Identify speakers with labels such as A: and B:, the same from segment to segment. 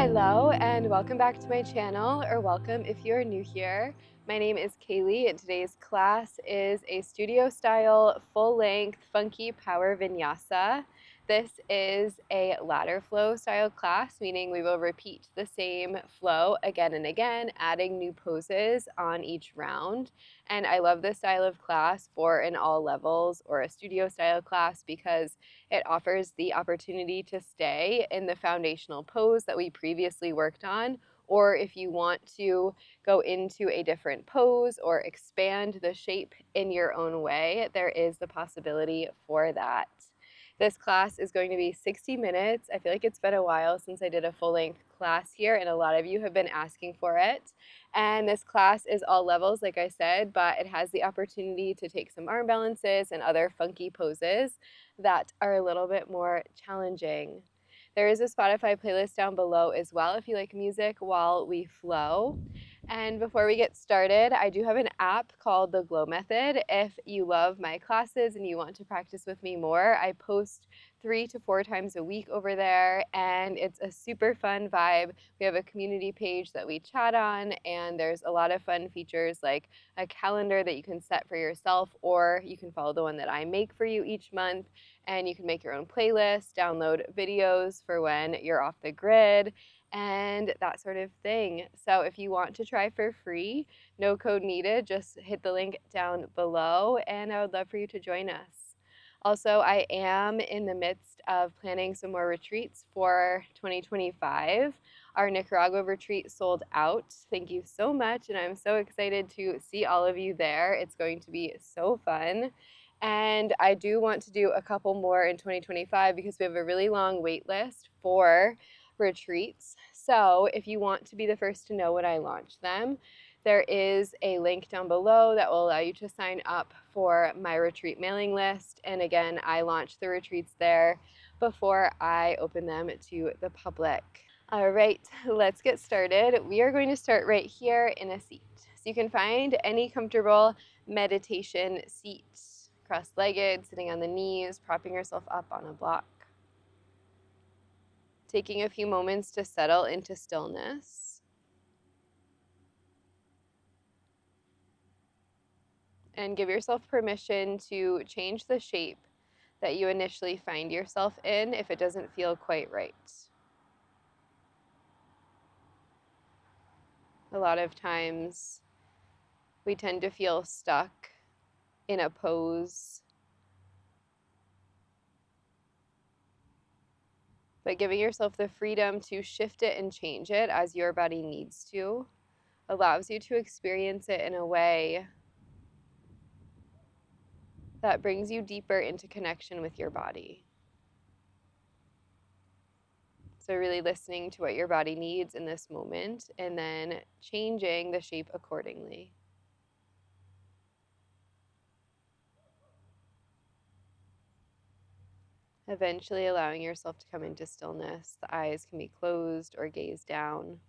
A: Hello and welcome back to my channel, or welcome if you're new here. My name is Kaylee and today's class is a studio style, full-length, funky power vinyasa. This is a ladder flow style class, meaning we will repeat the same flow again and again, adding new poses on each round. And I love this style of class for an all levels or a studio style class because it offers the opportunity to stay in the foundational pose that we previously worked on, or if you want to go into a different pose or expand the shape in your own way, there is the possibility for that. This class is going to be 60 minutes. I feel like it's been a while since I did a full-length class here, and a lot of you have been asking for it. And this class is all levels, like I said, but it has the opportunity to take some arm balances and other funky poses that are a little bit more challenging. There is a Spotify playlist down below as well if you like music while we flow. And before we get started, I do have an app called The Glow Method. If you love my classes and you want to practice with me more, I post 3 to 4 times a week over there, and it's a super fun vibe. We have a community page that we chat on, and there's a lot of fun features like a calendar that you can set for yourself, or you can follow the one that I make for you each month, and you can make your own playlist, download videos for when you're off the grid, and that sort of thing. So if you want to try for free, no code needed, just hit the link down below, and I would love for you to join us. Also, I am in the midst of planning some more retreats for 2025. Our Nicaragua retreat sold out. Thank you so much, and I'm so excited to see all of you there. It's going to be so fun. And I do want to do a couple more in 2025 because we have a really long wait list for retreats. So if you want to be the first to know when I launch them, there is a link down below that will allow you to sign up for my retreat mailing list. And again, I launch the retreats there before I open them to the public. All right, let's get started. We are going to start right here in a seat. So you can find any comfortable meditation seat, cross-legged, sitting on the knees, propping yourself up on a block. Taking a few moments to settle into stillness. And give yourself permission to change the shape that you initially find yourself in if it doesn't feel quite right. A lot of times we tend to feel stuck in a pose, but giving yourself the freedom to shift it and change it as your body needs to allows you to experience it in a way that brings you deeper into connection with your body. So really listening to what your body needs in this moment and then changing the shape accordingly. Eventually allowing yourself to come into stillness. The eyes can be closed or gaze down.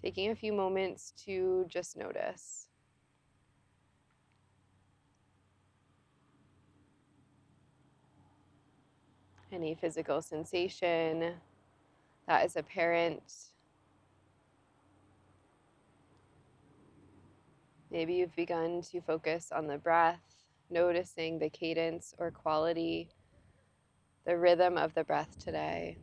A: Taking a few moments to just notice. Any physical sensation that is apparent. Maybe you've begun to focus on the breath, noticing the cadence or quality, the rhythm of the breath today.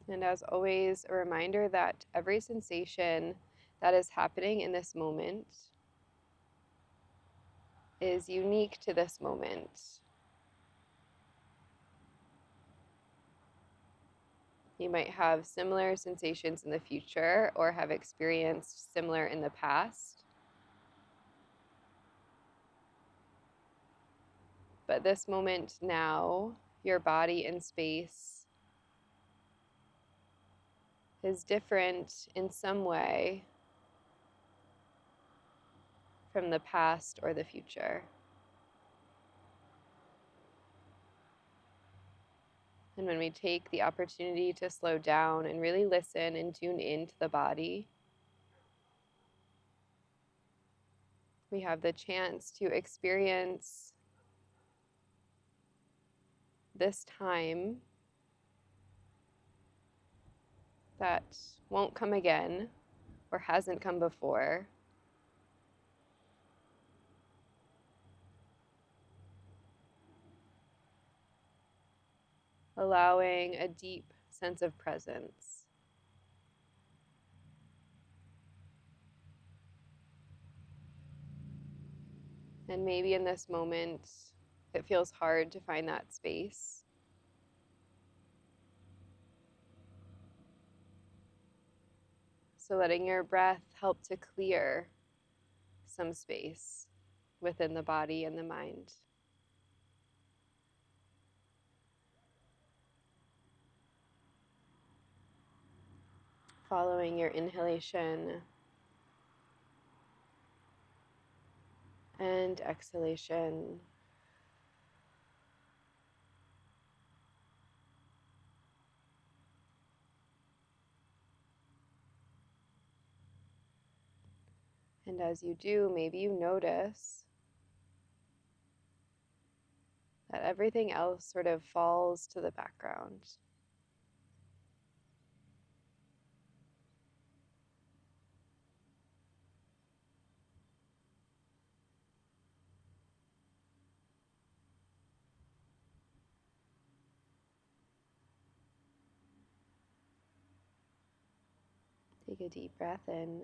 A: And as always, a reminder that every sensation that is happening in this moment is unique to this moment. You might have similar sensations in the future or have experienced similar in the past. But this moment now, your body in space is different in some way from the past or the future. And when we take the opportunity to slow down and really listen and tune into the body, We have the chance to experience this time that won't come again or hasn't come before. Allowing a deep sense of presence. And maybe in this moment, it feels hard to find that space. So letting your breath help to clear some space within the body and the mind. Following your inhalation and exhalation. And as you do, maybe you notice that everything else sort of falls to the background. Take a deep breath in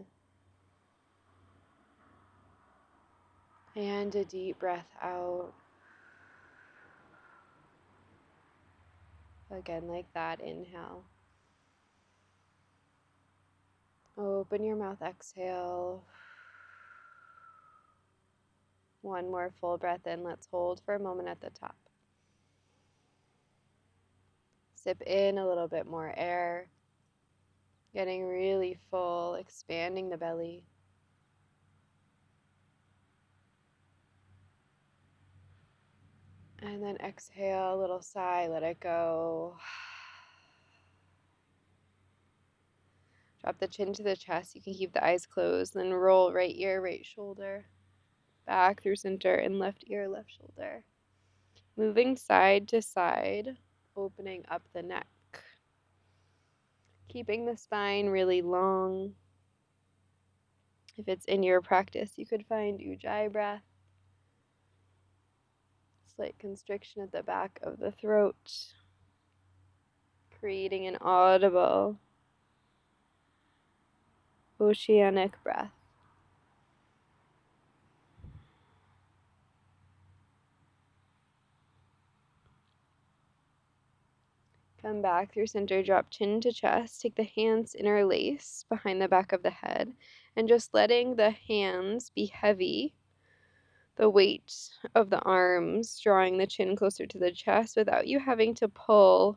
A: and a deep breath out. Again, like that, inhale. Open your mouth, exhale. One more full breath in. Let's hold for a moment at the top. Sip in a little bit more air, getting really full, expanding the belly. And then exhale, a little sigh, let it go. Drop the chin to the chest. You can keep the eyes closed. Then roll right ear, right shoulder. Back through center and left ear, left shoulder. Moving side to side, opening up the neck. Keeping the spine really long. If it's in your practice, you could find Ujjayi breath. Slight constriction at the back of the throat. Creating an audible oceanic breath. Come back through center, drop chin to chest. Take the hands interlace behind the back of the head and just letting the hands be heavy. The weight of the arms drawing the chin closer to the chest without you having to pull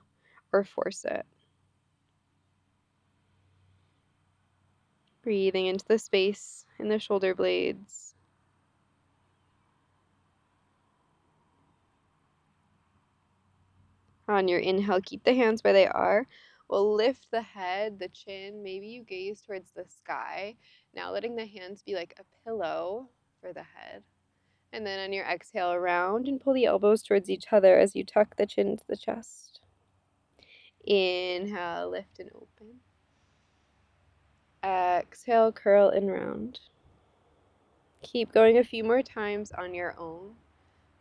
A: or force it. Breathing into the space in the shoulder blades. On your inhale, keep the hands where they are. We'll lift the head, the chin. Maybe you gaze towards the sky. Now letting the hands be like a pillow for the head. And then on your exhale, round and pull the elbows towards each other as you tuck the chin to the chest. Inhale, lift and open. Exhale, curl and round. Keep going a few more times on your own,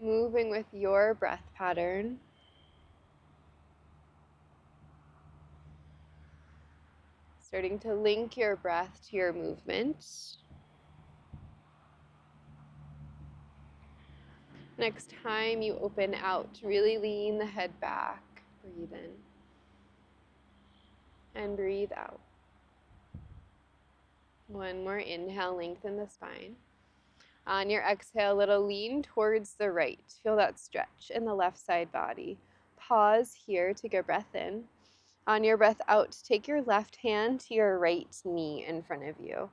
A: moving with your breath pattern. Starting to link your breath to your movement. Next time you open out, really lean the head back. Breathe in and breathe out. One more inhale, lengthen the spine. On your exhale, little lean towards the right. Feel that stretch in the left side body. Pause here, take a breath in. On your breath out, take your left hand to your right knee in front of you.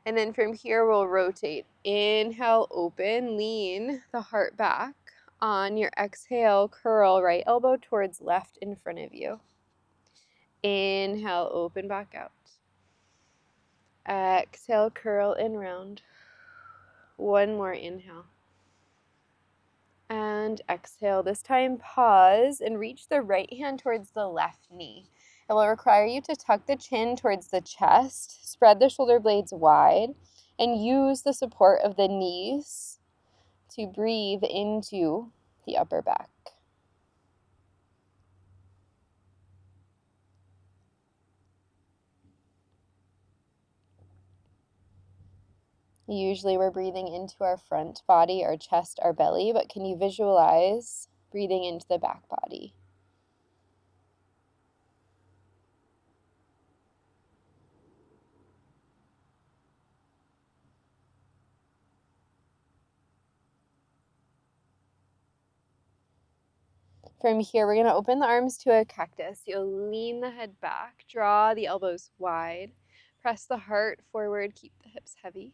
A: And then from here, we'll rotate. Inhale, open, lean the heart back. On your exhale, curl right elbow towards left in front of you. Inhale, open back out. Exhale, curl and round. One more inhale. And exhale. This time, pause and reach the right hand towards the left knee. It will require you to tuck the chin towards the chest, spread the shoulder blades wide, and use the support of the knees to breathe into the upper back. Usually we're breathing into our front body, our chest, our belly, but can you visualize breathing into the back body? From here, we're going to open the arms to a cactus. You'll lean the head back, draw the elbows wide, press the heart forward, keep the hips heavy,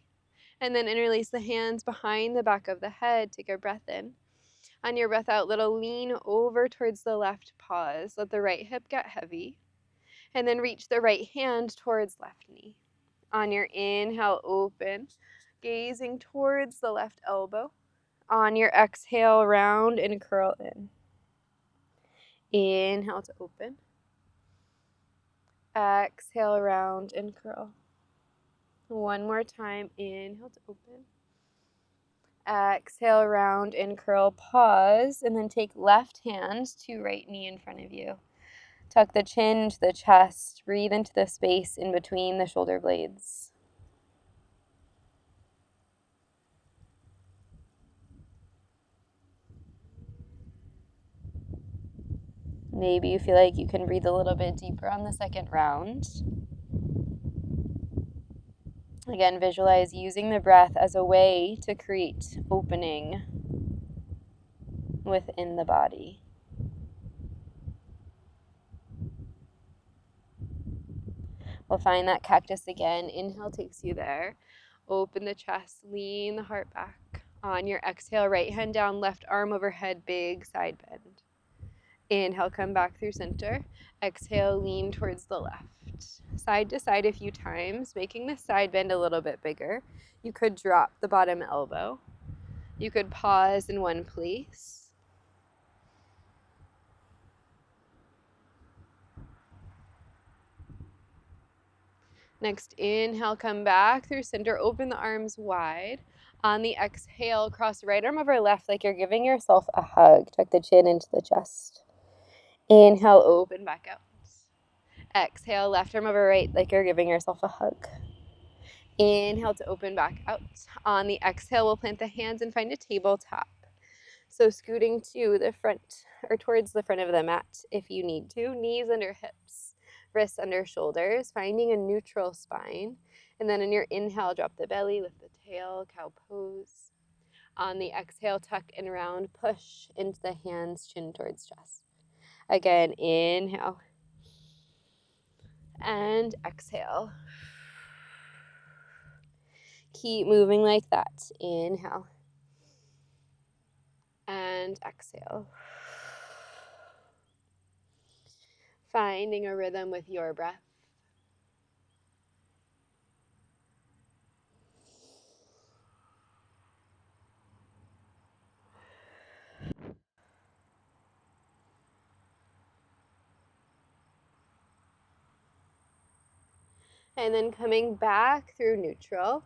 A: and then interlace the hands behind the back of the head. Take a breath in. On your breath out, little lean over towards the left, pause. Let the right hip get heavy, and then reach the right hand towards left knee. On your inhale, open, gazing towards the left elbow. On your exhale, round and curl in. Inhale to open. Exhale, round and curl. One more time. Inhale to open. Exhale, round and curl. Pause, and then take left hand to right knee in front of you. Tuck the chin to the chest. Breathe into the space in between the shoulder blades. Maybe you feel like you can breathe a little bit deeper on the second round. Again, visualize using the breath as a way to create opening within the body. We'll find that cactus again. Inhale takes you there. Open the chest, lean the heart back. On your exhale, right hand down, left arm overhead, big side bend. Inhale, come back through center. Exhale, lean towards the left. Side to side a few times, making the side bend a little bit bigger. You could drop the bottom elbow. You could pause in one place. Next, inhale, come back through center, open the arms wide. On the exhale, cross right arm over left like you're giving yourself a hug. Tuck the chin into the chest. Inhale, open back out. Exhale, left arm over right like you're giving yourself a hug. Inhale to open back out. On the exhale, we'll plant the hands and find a tabletop. So scooting to the front or towards the front of the mat if you need to. Knees under hips, wrists under shoulders, finding a neutral spine. And then on your inhale, drop the belly, lift the tail, cow pose. On the exhale, tuck and round, push into the hands, chin towards chest. Again, inhale and exhale. Keep moving like that. Inhale and exhale. Finding a rhythm with your breath. And then coming back through neutral,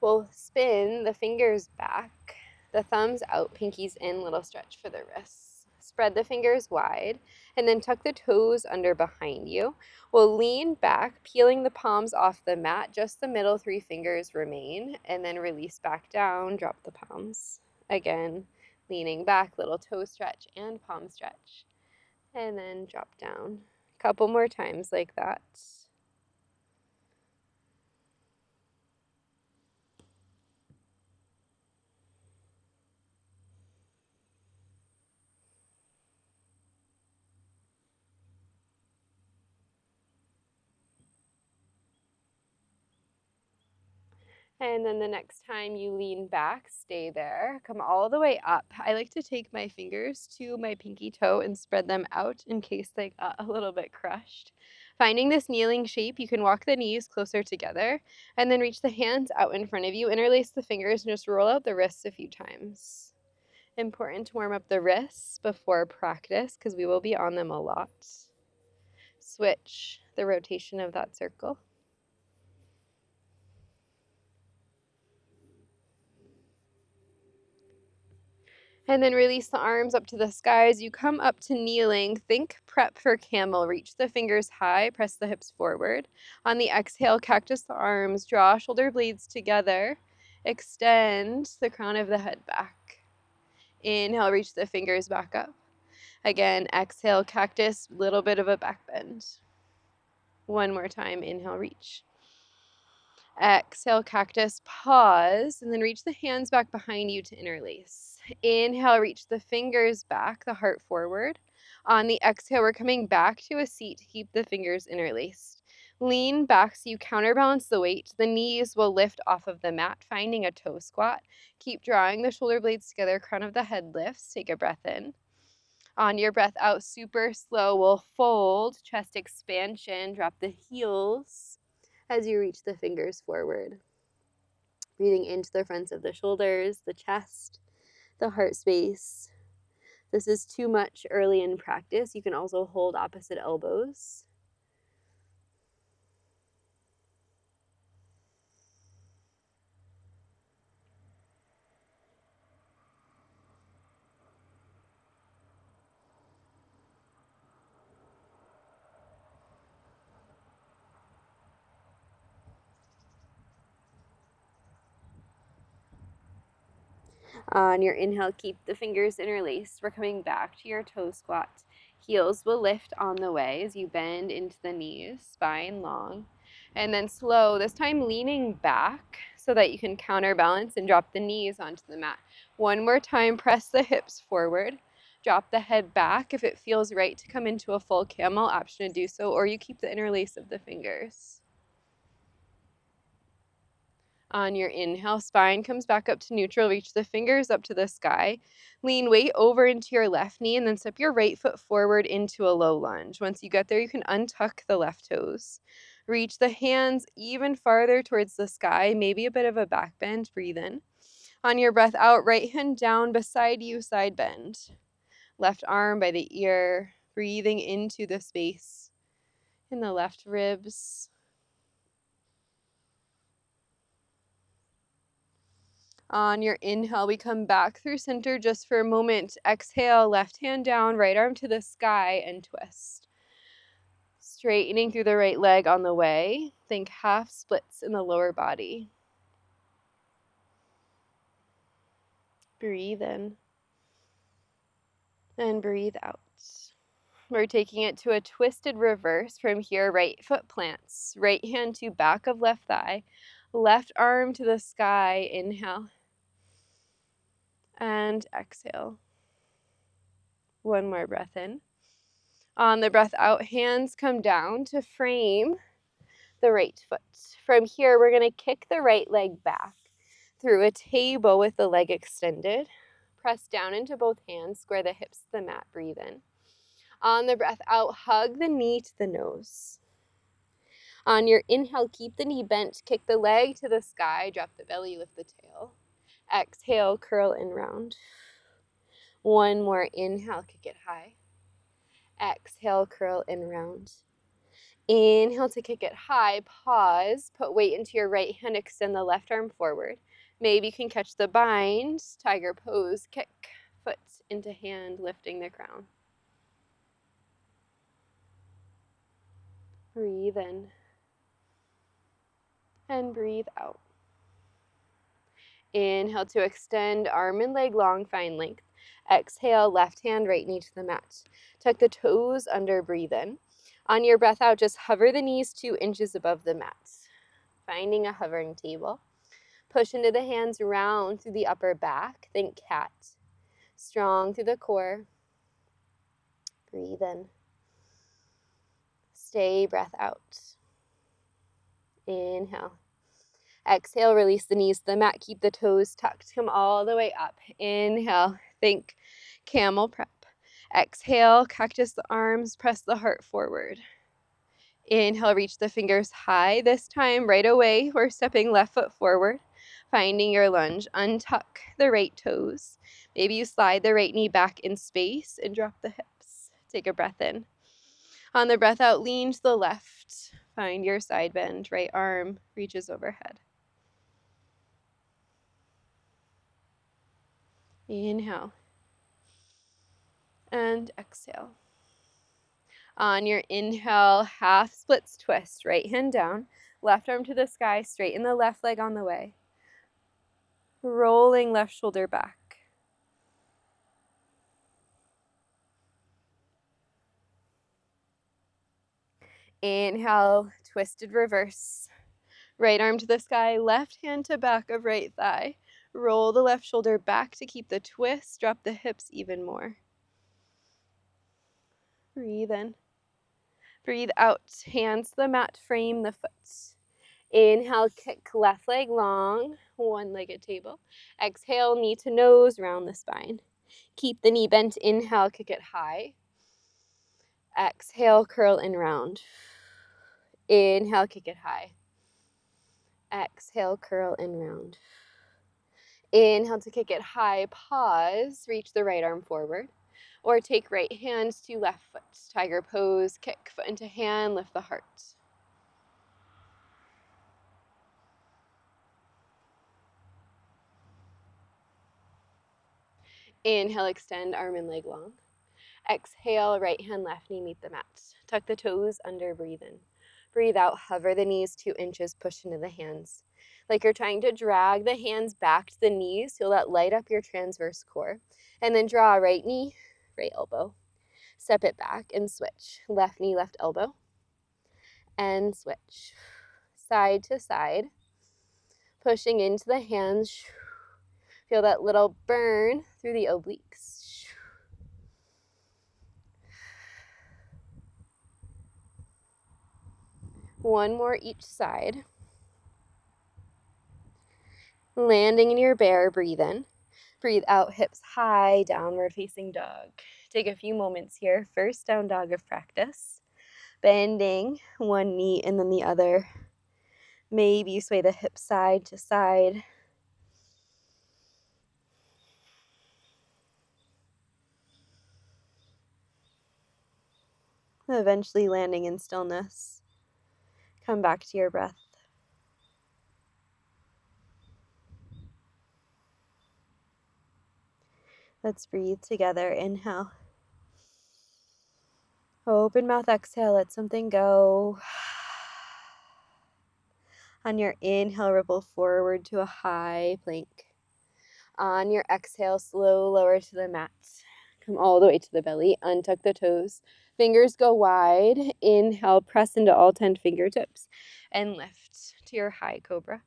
A: we'll spin the fingers back, the thumbs out, pinkies in, little stretch for the wrists. Spread the fingers wide, and then tuck the toes under behind you. We'll lean back, peeling the palms off the mat, just the middle three fingers remain, and then release back down, drop the palms. Again, leaning back, little toe stretch and palm stretch, and then drop down. A couple more times like that. And then the next time you lean back, stay there. Come all the way up. I like to take my fingers to my pinky toe and spread them out in case they got a little bit crushed. Finding this kneeling shape, you can walk the knees closer together and then reach the hands out in front of you, interlace the fingers, and just roll out the wrists a few times. Important to warm up the wrists before practice because we will be on them a lot. Switch the rotation of that circle. And then release the arms up to the sky as you come up to kneeling. Think prep for camel. Reach the fingers high, press the hips forward. On the exhale, cactus the arms, draw shoulder blades together. Extend the crown of the head back. Inhale, reach the fingers back up. Again, exhale, cactus, little bit of a back bend. One more time, inhale, reach. Exhale, cactus, pause, and then reach the hands back behind you to interlace. Inhale, reach the fingers back, the heart forward. On the exhale, we're coming back to a seat to keep the fingers interlaced. Lean back so you counterbalance the weight. The knees will lift off of the mat, finding a toe squat. Keep drawing the shoulder blades together, crown of the head lifts. Take a breath in. On your breath out, super slow, we'll fold, chest expansion, drop the heels as you reach the fingers forward. Breathing into the fronts of the shoulders, the chest, the heart space. This is too much early in practice. You can also hold opposite elbows. On your inhale, keep the fingers interlaced. We're coming back to your toe squat. Heels will lift on the way as you bend into the knees, spine long. And then slow, this time leaning back so that you can counterbalance and drop the knees onto the mat. One more time, press the hips forward. Drop the head back. If it feels right to come into a full camel, option to do so, or you keep the interlace of the fingers. On your inhale, spine comes back up to neutral. Reach the fingers up to the sky. Lean weight over into your left knee and then step your right foot forward into a low lunge. Once you get there, you can untuck the left toes. Reach the hands even farther towards the sky, maybe a bit of a back bend. Breathe in. On your breath out, right hand down beside you, side bend. Left arm by the ear, breathing into the space in the left ribs. On your inhale, we come back through center just for a moment. Exhale, left hand down, right arm to the sky, and twist. Straightening through the right leg on the way. Think half splits in the lower body. Breathe in and breathe out. We're taking it to a twisted reverse. From here, right foot plants. Right hand to back of left thigh. Left arm to the sky. Inhale. And exhale. One more breath in. On the breath out, hands come down to frame the right foot. From here, we're going to kick the right leg back through a table with the leg extended. Press down into both hands, square the hips to the mat, breathe in. On the breath out, hug the knee to the nose. On your inhale, keep the knee bent, kick the leg to the sky, drop the belly, lift the tail. Exhale, curl and round. One more inhale, kick it high. Exhale, curl and round. Inhale to kick it high, pause, put weight into your right hand, extend the left arm forward. Maybe you can catch the bind, tiger pose, kick, foot into hand, lifting the crown. Breathe in and breathe out. Inhale to extend, arm and leg long, find length. Exhale, left hand, right knee to the mat. Tuck the toes under, breathe in. On your breath out, just hover the knees 2 inches above the mat. Finding a hovering table. Push into the hands, round through the upper back. Think cat. Strong through the core. Breathe in. Stay, breath out. Inhale. Exhale, release the knees to the mat. Keep the toes tucked. Come all the way up. Inhale. Think camel prep. Exhale, cactus the arms. Press the heart forward. Inhale, reach the fingers high. This time, right away, we're stepping left foot forward, finding your lunge. Untuck the right toes. Maybe you slide the right knee back in space and drop the hips. Take a breath in. On the breath out, lean to the left. Find your side bend. Right arm reaches overhead. Inhale. And exhale. On your inhale, half splits twist. Right hand down. Left arm to the sky. Straighten the left leg on the way. Rolling left shoulder back. Inhale, twisted reverse. Right arm to the sky, left hand to back of right thigh. Roll the left shoulder back to keep the twist. Drop the hips even more. Breathe in. Breathe out. Hands to the mat, frame the foot. Inhale, kick left leg long, one-legged table. Exhale, knee to nose, round the spine. Keep the knee bent. Inhale, kick it high. Exhale, curl and round. Inhale, kick it high. Exhale, curl and round. Inhale to kick it high, pause, reach the right arm forward. Or take right hand to left foot. Tiger pose, kick foot into hand, lift the heart. Inhale, extend arm and leg long. Exhale, right hand, left knee meet the mat. Tuck the toes under, breathe in. Breathe out, hover the knees 2 inches, push into the hands. Like you're trying to drag the hands back to the knees, feel that light up your transverse core. And then draw right knee, right elbow. Step it back and switch. Left knee, left elbow. And switch. Side to side. Pushing into the hands. Feel that little burn through the obliques. One more each side. Landing in your bear, breathe in. Breathe out, hips high, downward facing dog. Take a few moments here. First down dog of practice. Bending one knee and then the other. Maybe sway the hips side to side. Eventually landing in stillness. Come back to your breath. Let's breathe together. Inhale. Open mouth, exhale, let something go. On your inhale, ripple forward to a high plank. On your exhale, slow lower to the mat. Come all the way to the belly. Untuck the toes. Fingers go wide. Inhale, press into all 10 fingertips. And lift to your high cobra.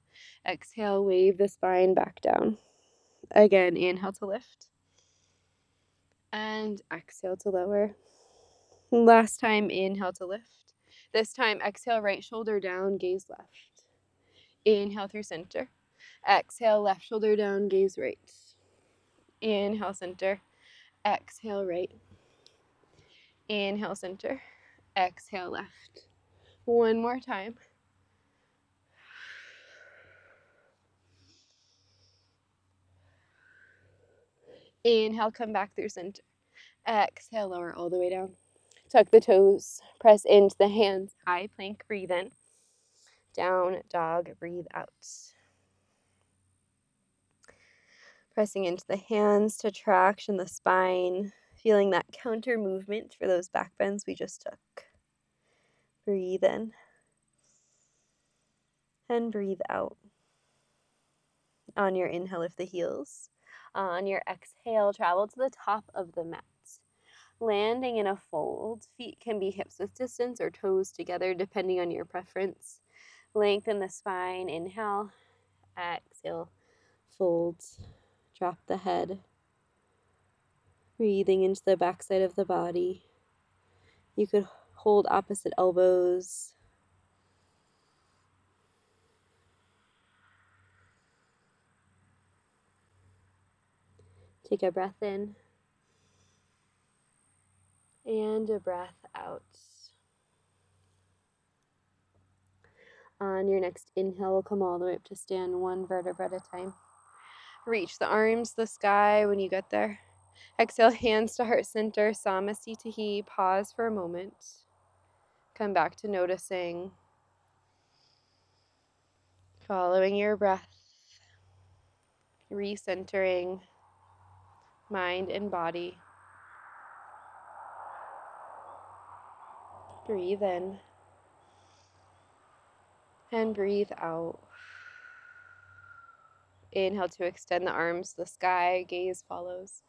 A: Exhale, wave the spine back down. Again, inhale to lift. And exhale to lower. Last time, inhale to lift. This time, exhale, right shoulder down, gaze left. Inhale through center. Exhale, left shoulder down, gaze right. Inhale, center. Exhale, right. Inhale, center. Exhale, left. One more time. Inhale, come back through center. Exhale, lower all the way down. Tuck the toes. Press into the hands. High plank, breathe in. Down dog, breathe out. Pressing into the hands to traction the spine. Feeling that counter movement for those back bends we just took. Breathe in. And breathe out. On your inhale, lift the heels. On your exhale, travel to the top of the mat. Landing in a fold. Feet can be hips width distance or toes together, depending on your preference. Lengthen the spine. Inhale. Exhale. Fold. Drop the head. Breathing into the backside of the body. You could hold opposite elbows. Take a breath in. And a breath out. On your next inhale, we'll come all the way up to stand, one vertebra at a time. Reach the arms to the sky when you get there. Exhale, hands to heart center, Samasthiti. Pause for a moment. Come back to noticing, following your breath, recentering mind and body. Breathe in and breathe out. Inhale to extend the arms to the sky, gaze follows.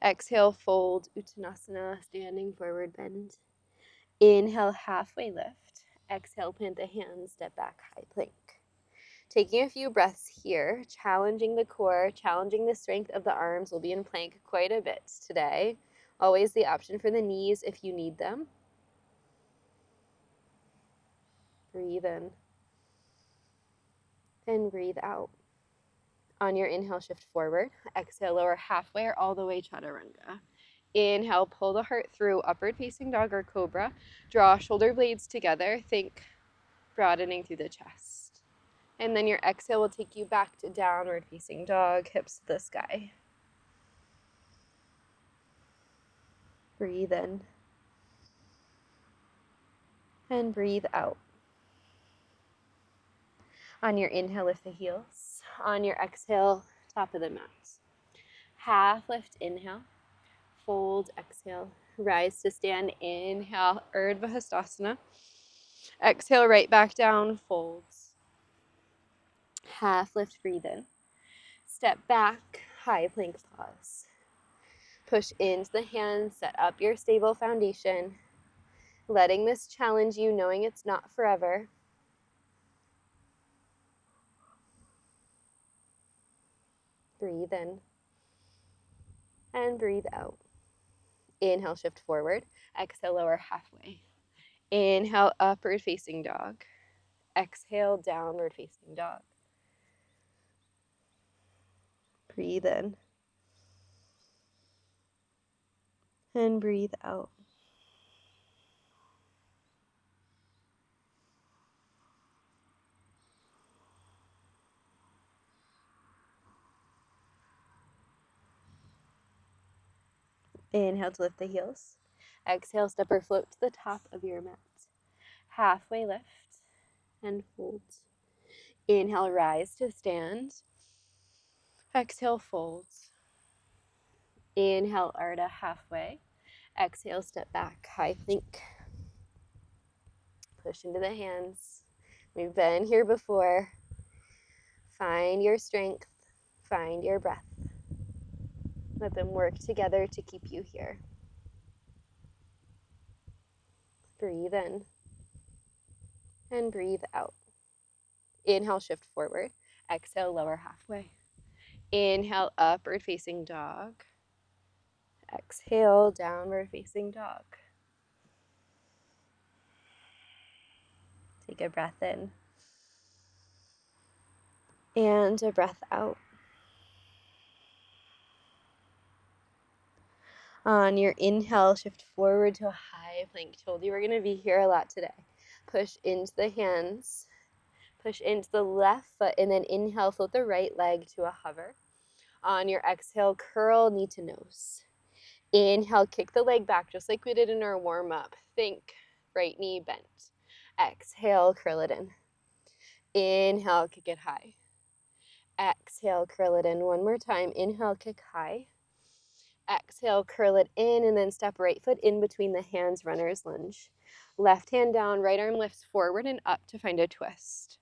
A: Exhale, fold, Uttanasana, standing forward bend. Inhale, halfway lift. Exhale, plant the hands, step back, high plank. Taking a few breaths here, challenging the core, challenging the strength of the arms. We'll be in plank quite a bit today. Always the option for the knees if you need them. Breathe in and breathe out. On your inhale, shift forward. Exhale, lower halfway or all the way, chaturanga. Inhale, pull the heart through, upward facing dog or cobra. Draw shoulder blades together. Think broadening through the chest. And then your exhale will take you back to downward facing dog, hips to the sky. Breathe in and breathe out. On your inhale, lift the heels. On your exhale, top of the mat. Half lift, inhale. Fold, exhale. Rise to stand, inhale, Urdhva Hastasana. Exhale, right back down, folds. Half lift, breathe in. Step back, high plank pause. Push into the hands, set up your stable foundation. Letting this challenge you, knowing it's not forever. Breathe in and breathe out. Inhale, shift forward. Exhale, lower halfway. Inhale, upward facing dog. Exhale, downward facing dog. Breathe in and breathe out. Inhale to lift the heels. Exhale, step or float to the top of your mat. Halfway lift and fold. Inhale, rise to stand. Exhale, fold. Inhale, Ardha halfway. Exhale, step back, high plank. Push into the hands. We've been here before. Find your strength. Find your breath. Let them work together to keep you here. Breathe in and breathe out. Inhale, shift forward. Exhale, lower halfway. Inhale, upward facing dog. Exhale, downward facing dog. Take a breath in and a breath out. On your inhale, shift forward to a high plank. Told you we're going to be here a lot today. Push into the hands. Push into the left foot and then inhale, float the right leg to a hover. On your exhale, curl knee to nose. Inhale, kick the leg back just like we did in our warm-up. Think right knee bent. Exhale, curl it in. Inhale, kick it high. Exhale, curl it in. One more time. Inhale, kick high. Exhale, curl it in, and then step right foot in between the hands, runner's lunge. Left hand down, right arm lifts forward and up to find a twist.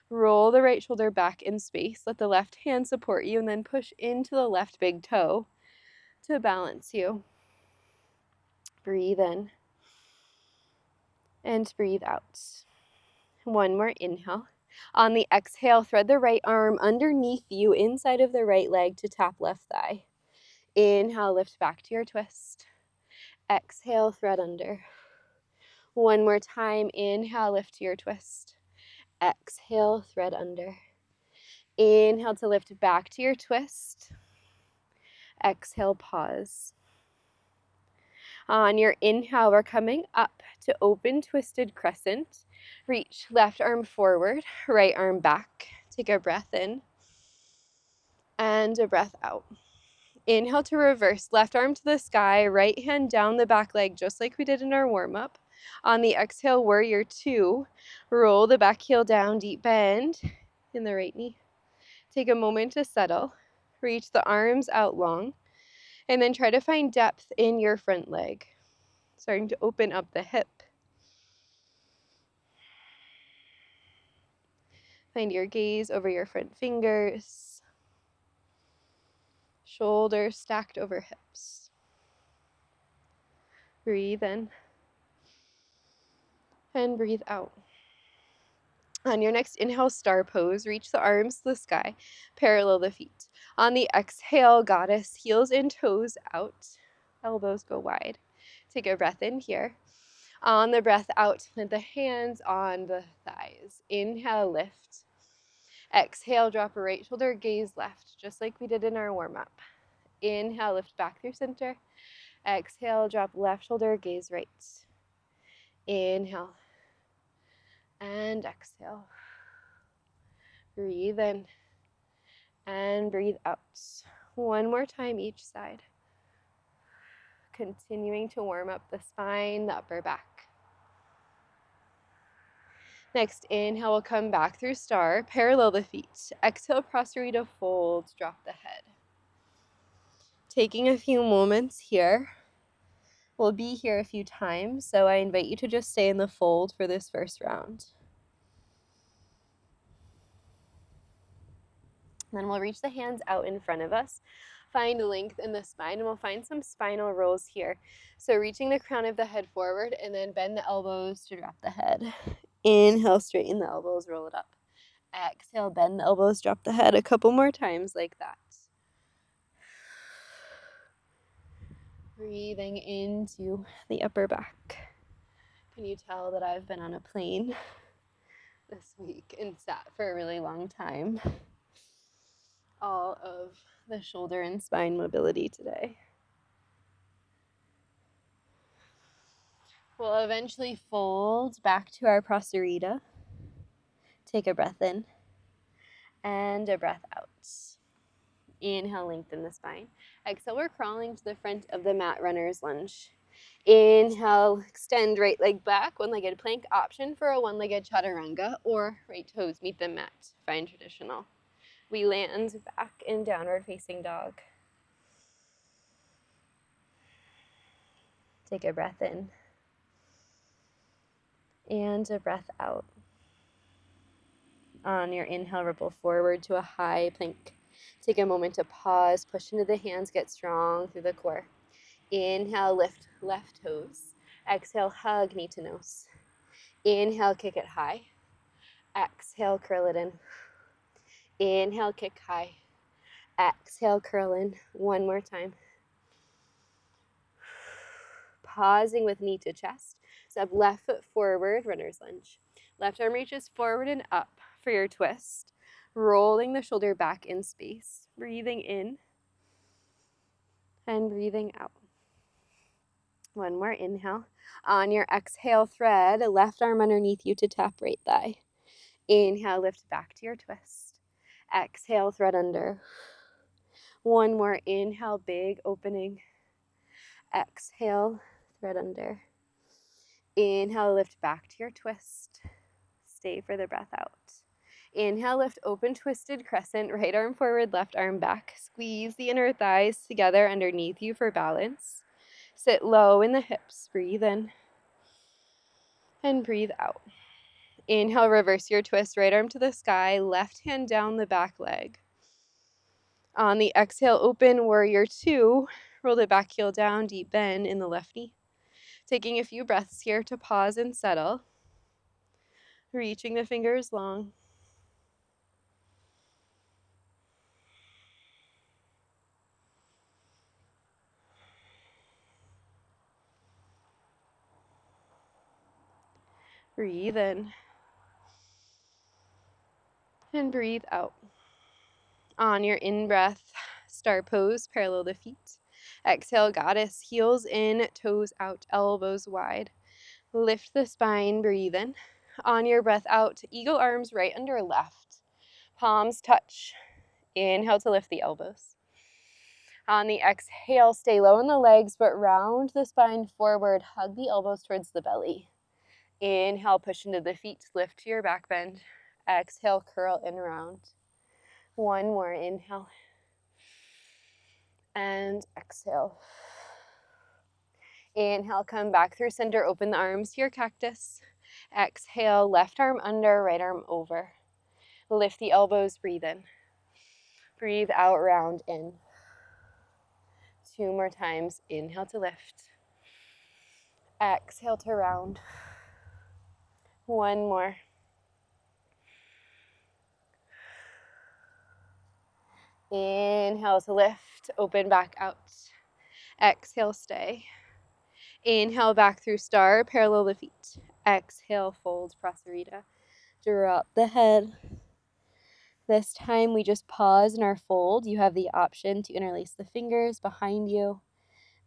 A: Roll the right shoulder back in space. Let the left hand support you, and then push into the left big toe to balance you. Breathe in and breathe out. One more inhale. On the exhale, thread the right arm underneath you, inside of the right leg to tap left thigh. Inhale, lift back to your twist. Exhale, thread under. One more time. Inhale, lift to your twist. Exhale, thread under. Inhale to lift back to your twist. Exhale, pause. On your inhale, we're coming up to open twisted crescent. Reach left arm forward, right arm back. Take a breath in and a breath out. Inhale to reverse, left arm to the sky, right hand down the back leg, just like we did in our warm-up. On the exhale, warrior two, roll the back heel down, deep bend in the right knee. Take a moment to settle, reach the arms out long, and then try to find depth in your front leg. Starting to open up the hip. Find your gaze over your front fingers. Shoulders stacked over hips. Breathe in and breathe out. On your next inhale, star pose, reach the arms to the sky, parallel the feet. On the exhale, goddess, heels and toes out, elbows go wide. Take a breath in here. On the breath out, plant the hands on the thighs. Inhale, lift. Exhale, drop a right shoulder, gaze left, just like we did in our warm-up. Inhale, lift back through center. Exhale, drop left shoulder, gaze right. Inhale and exhale. Breathe in and breathe out. One more time each side. Continuing to warm up the spine, the upper back. Next, inhale, we'll come back through star, parallel the feet. Exhale, Prasarita fold, drop the head. Taking a few moments here. We'll be here a few times, so I invite you to just stay in the fold for this first round. Then we'll reach the hands out in front of us. Find length in the spine, and we'll find some spinal rolls here. So reaching the crown of the head forward, and then bend the elbows to drop the head. Inhale, straighten the elbows, roll it up. Exhale, bend the elbows, drop the head. A couple more times like that. Breathing into the upper back. Can you tell that I've been on a plane this week and sat for a really long time? All of the shoulder and spine mobility today. We'll eventually fold back to our Prasarita. Take a breath in and a breath out. Inhale, lengthen the spine. Exhale, we're crawling to the front of the mat, runner's lunge. Inhale, extend right leg back, one-legged plank, option for a one-legged chaturanga, or right toes meet the mat, fine traditional. We land back in downward facing dog. Take a breath in and a breath out. On your inhale, ripple forward to a high plank. Take a moment to pause, push into the hands, get strong through the core. Inhale, lift left toes. Exhale, hug knee to nose. Inhale, kick it high. Exhale, curl it in. Inhale, kick high. Exhale, curl in. One more time. Pausing with knee to chest. Step left foot forward, runner's lunge. Left arm reaches forward and up for your twist. Rolling the shoulder back in space. Breathing in and breathing out. One more inhale. On your exhale, thread left arm underneath you to tap right thigh. Inhale, lift back to your twist. Exhale, thread under. One more inhale, big opening. Exhale, thread under. Inhale, lift back to your twist. Stay for the breath out. Inhale, lift open twisted crescent, right arm forward, left arm back. Squeeze the inner thighs together underneath you for balance. Sit low in the hips, breathe in and breathe out. Inhale, reverse your twist, right arm to the sky, left hand down the back leg. On the exhale, open warrior two, roll the back heel down, deep bend in the left knee. Taking a few breaths here to pause and settle. Reaching the fingers long. Breathe in and breathe out. On your in-breath, star pose, parallel the feet. Exhale, goddess, heels in, toes out, elbows wide. Lift the spine, breathe in. On your breath out, eagle arms right under left. Palms touch. Inhale to lift the elbows. On the exhale, stay low in the legs, but round the spine forward. Hug the elbows towards the belly. Inhale, push into the feet, lift to your back bend. Exhale, curl and round. One more, inhale. And exhale. Inhale, come back through center, open the arms to your cactus. Exhale, left arm under, right arm over. Lift the elbows, breathe in. Breathe out, round in. 2 more times. Inhale to lift. Exhale to round. 1 more. Inhale to lift, open back out. Exhale, stay. Inhale back through star, parallel the feet. Exhale, fold, prasarita. Drop the head. This time we just pause in our fold. You have the option to interlace the fingers behind you.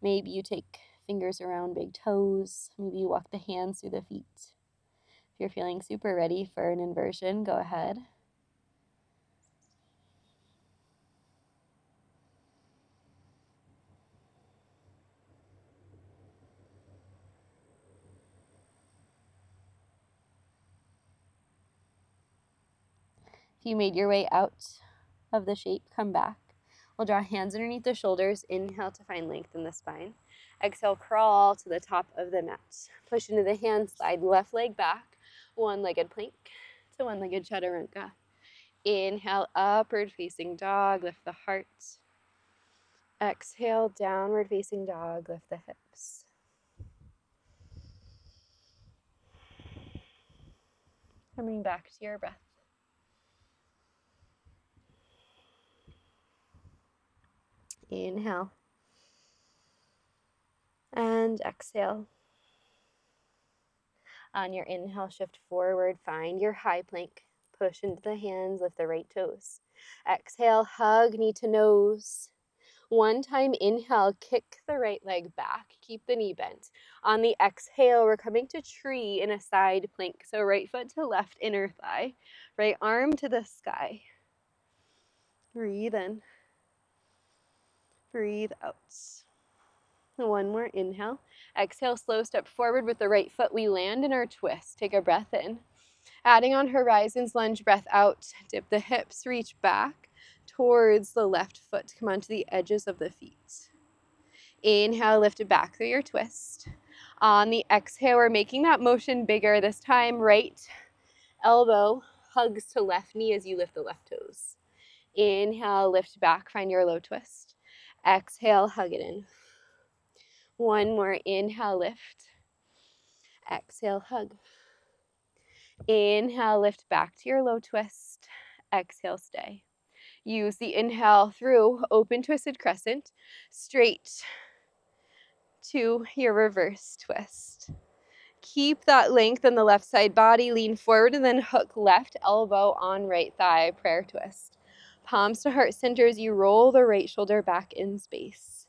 A: Maybe you take fingers around big toes. Maybe you walk the hands through the feet. If you're feeling super ready for an inversion, go ahead. If you made your way out of the shape, come back. We'll draw hands underneath the shoulders. Inhale to find length in the spine. Exhale, crawl to the top of the mat. Push into the hands, slide left leg back. One-legged plank to one-legged chaturanga. Inhale, upward facing dog, lift the heart. Exhale, downward facing dog, lift the hips. Coming back to your breath. Inhale. And exhale. On your inhale, shift forward, find your high plank. Push into the hands, lift the right toes. Exhale, hug knee to nose. One time inhale, kick the right leg back. Keep the knee bent. On the exhale, we're coming to tree in a side plank. So right foot to left inner thigh. Right arm to the sky. Breathe in. Breathe out. One more inhale. Exhale, slow step forward with the right foot. We land in our twist. Take a breath in. Adding on horizons, lunge, breath out. Dip the hips, reach back towards the left foot. Come onto the edges of the feet. Inhale, lift it back through your twist. On the exhale, we're making that motion bigger. This time, right elbow hugs to left knee as you lift the left toes. Inhale, lift back, find your low twist. Exhale, hug it in. One more, inhale, lift. Exhale, hug. Inhale, lift back to your low twist. Exhale, stay. Use the inhale through open twisted crescent, straight to your reverse twist. Keep that length in the left side body, lean forward and then hook left elbow on right thigh, prayer twist. Palms to heart center as you roll the right shoulder back in space.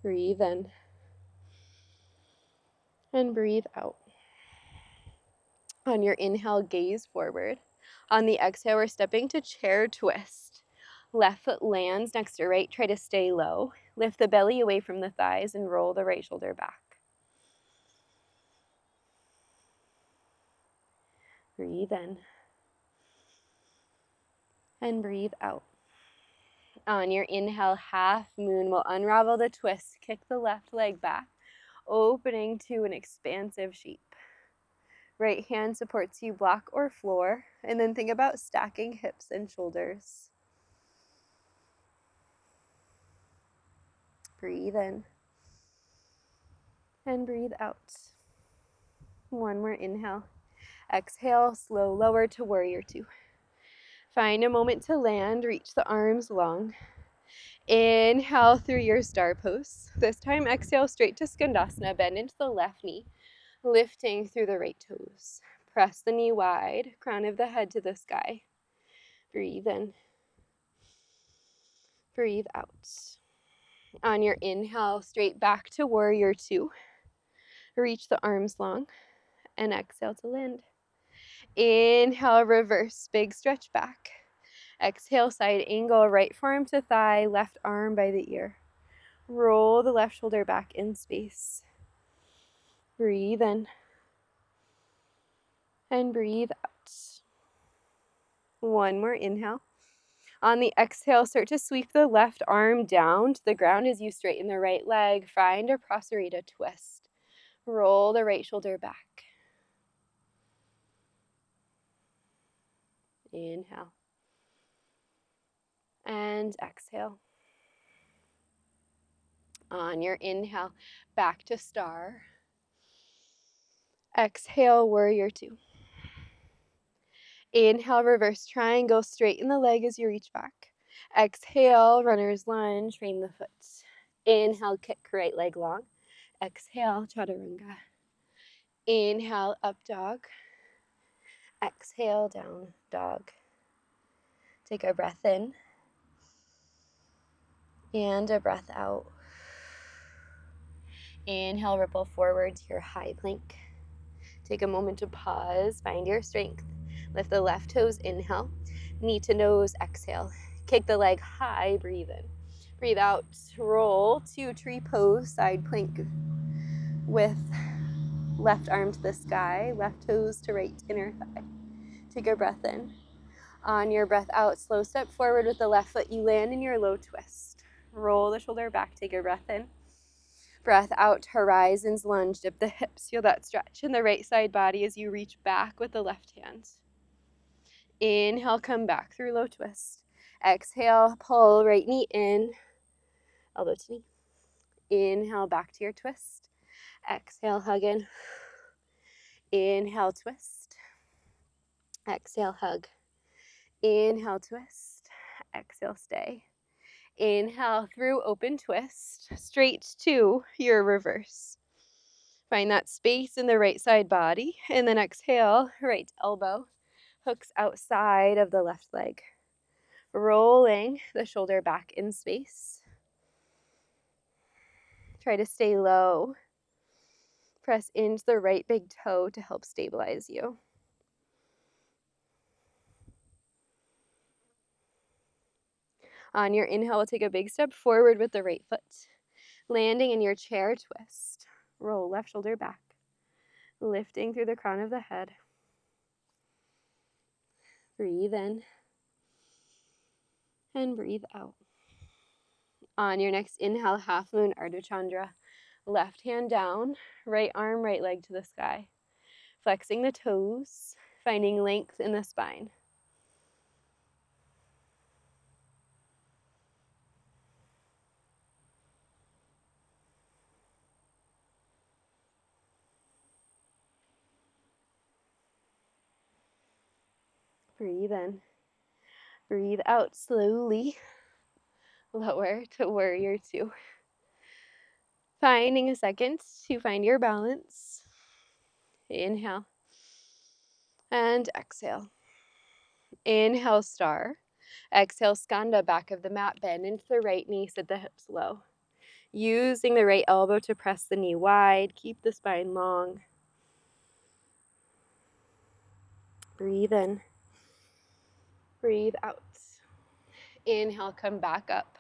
A: Breathe in and breathe out. On your inhale, gaze forward. On the exhale, we're stepping to chair twist. Left foot lands next to right. Try to stay low. Lift the belly away from the thighs and roll the right shoulder back. Breathe in and breathe out. On your inhale, half moon, we'll unravel the twist. Kick the left leg back, opening to an expansive shape. Right hand supports you, block or floor, and then think about stacking hips and shoulders. Breathe in and breathe out. One more inhale. Exhale, slow lower to warrior two. Find a moment to land, reach the arms long. Inhale through your star pose. This time exhale straight to Skandasana, bend into the left knee, lifting through the right toes. Press the knee wide, crown of the head to the sky. Breathe in. Breathe out. On your inhale, straight back to warrior two. Reach the arms long and exhale to land. Inhale, reverse, big stretch back. Exhale, side angle, right forearm to thigh, left arm by the ear. Roll the left shoulder back in space. Breathe in and breathe out. One more inhale. On the exhale, start to sweep the left arm down to the ground as you straighten the right leg. Find a Prasarita twist. Roll the right shoulder back. Inhale. And exhale. On your inhale, back to star. Exhale, warrior two. Inhale, reverse triangle, straighten the leg as you reach back. Exhale, runner's lunge, train the foot. Inhale, kick right leg long. Exhale, chaturanga. Inhale, up dog. Exhale, down dog. Take a breath in and a breath out. Inhale, ripple forward to your high plank. Take a moment to pause, find your strength. Lift the left toes, inhale. Knee to nose, exhale. Kick the leg high, breathe in. Breathe out, roll to tree pose, side plank with left arm to the sky, left toes to right inner thigh. Take a breath in. On your breath out, slow step forward with the left foot. You land in your low twist. Roll the shoulder back, take a breath in. Breath out, horizons lunge, dip the hips. Feel that stretch in the right side body as you reach back with the left hand. Inhale, come back through low twist. Exhale, pull right knee in, elbow to knee. Inhale, back to your twist. Exhale, hug in. Inhale, twist. Exhale, hug. Inhale, twist. Exhale, stay. Inhale through open twist, straight to your reverse. Find that space in the right side body, and then exhale, right elbow hooks outside of the left leg. Rolling the shoulder back in space. Try to stay low. Press into the right big toe to help stabilize you. On your inhale, we'll take a big step forward with the right foot. Landing in your chair twist. Roll left shoulder back. Lifting through the crown of the head. Breathe in. And breathe out. On your next inhale, half moon Ardha Chandra. Left hand down, right arm, right leg to the sky. Flexing the toes, finding length in the spine. Breathe in. Breathe out slowly. Lower to warrior two. Finding a second to find your balance. Inhale. And exhale. Inhale, star. Exhale, skanda, back of the mat. Bend into the right knee, sit the hips low. Using the right elbow to press the knee wide. Keep the spine long. Breathe in. Breathe out. Inhale, come back up.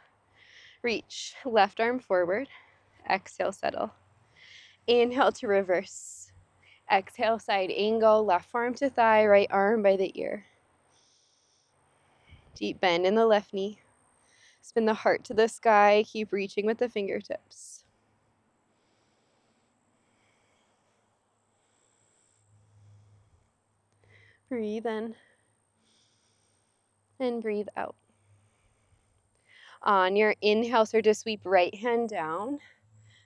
A: Reach left arm forward. Exhale, settle. Inhale to reverse. Exhale, side angle, left forearm to thigh, right arm by the ear. Deep bend in the left knee. Spin the heart to the sky. Keep reaching with the fingertips. Breathe in and breathe out. On your inhale, start to sweep right hand down.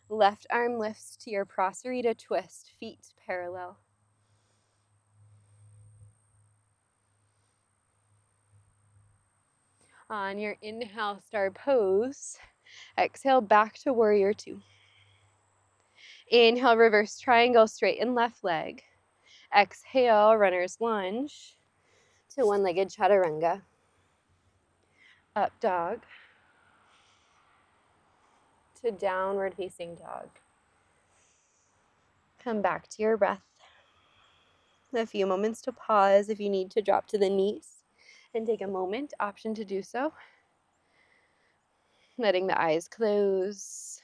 A: Left arm lifts to your Prasarita twist, feet parallel. On your inhale, star pose. Exhale, back to warrior two. Inhale, reverse triangle, straighten left leg. Exhale, runner's lunge to one-legged chaturanga. Up dog. to downward facing dog. Come back to your breath. A few moments to pause if you need to drop to the knees and take a moment, option to do so. Letting the eyes close.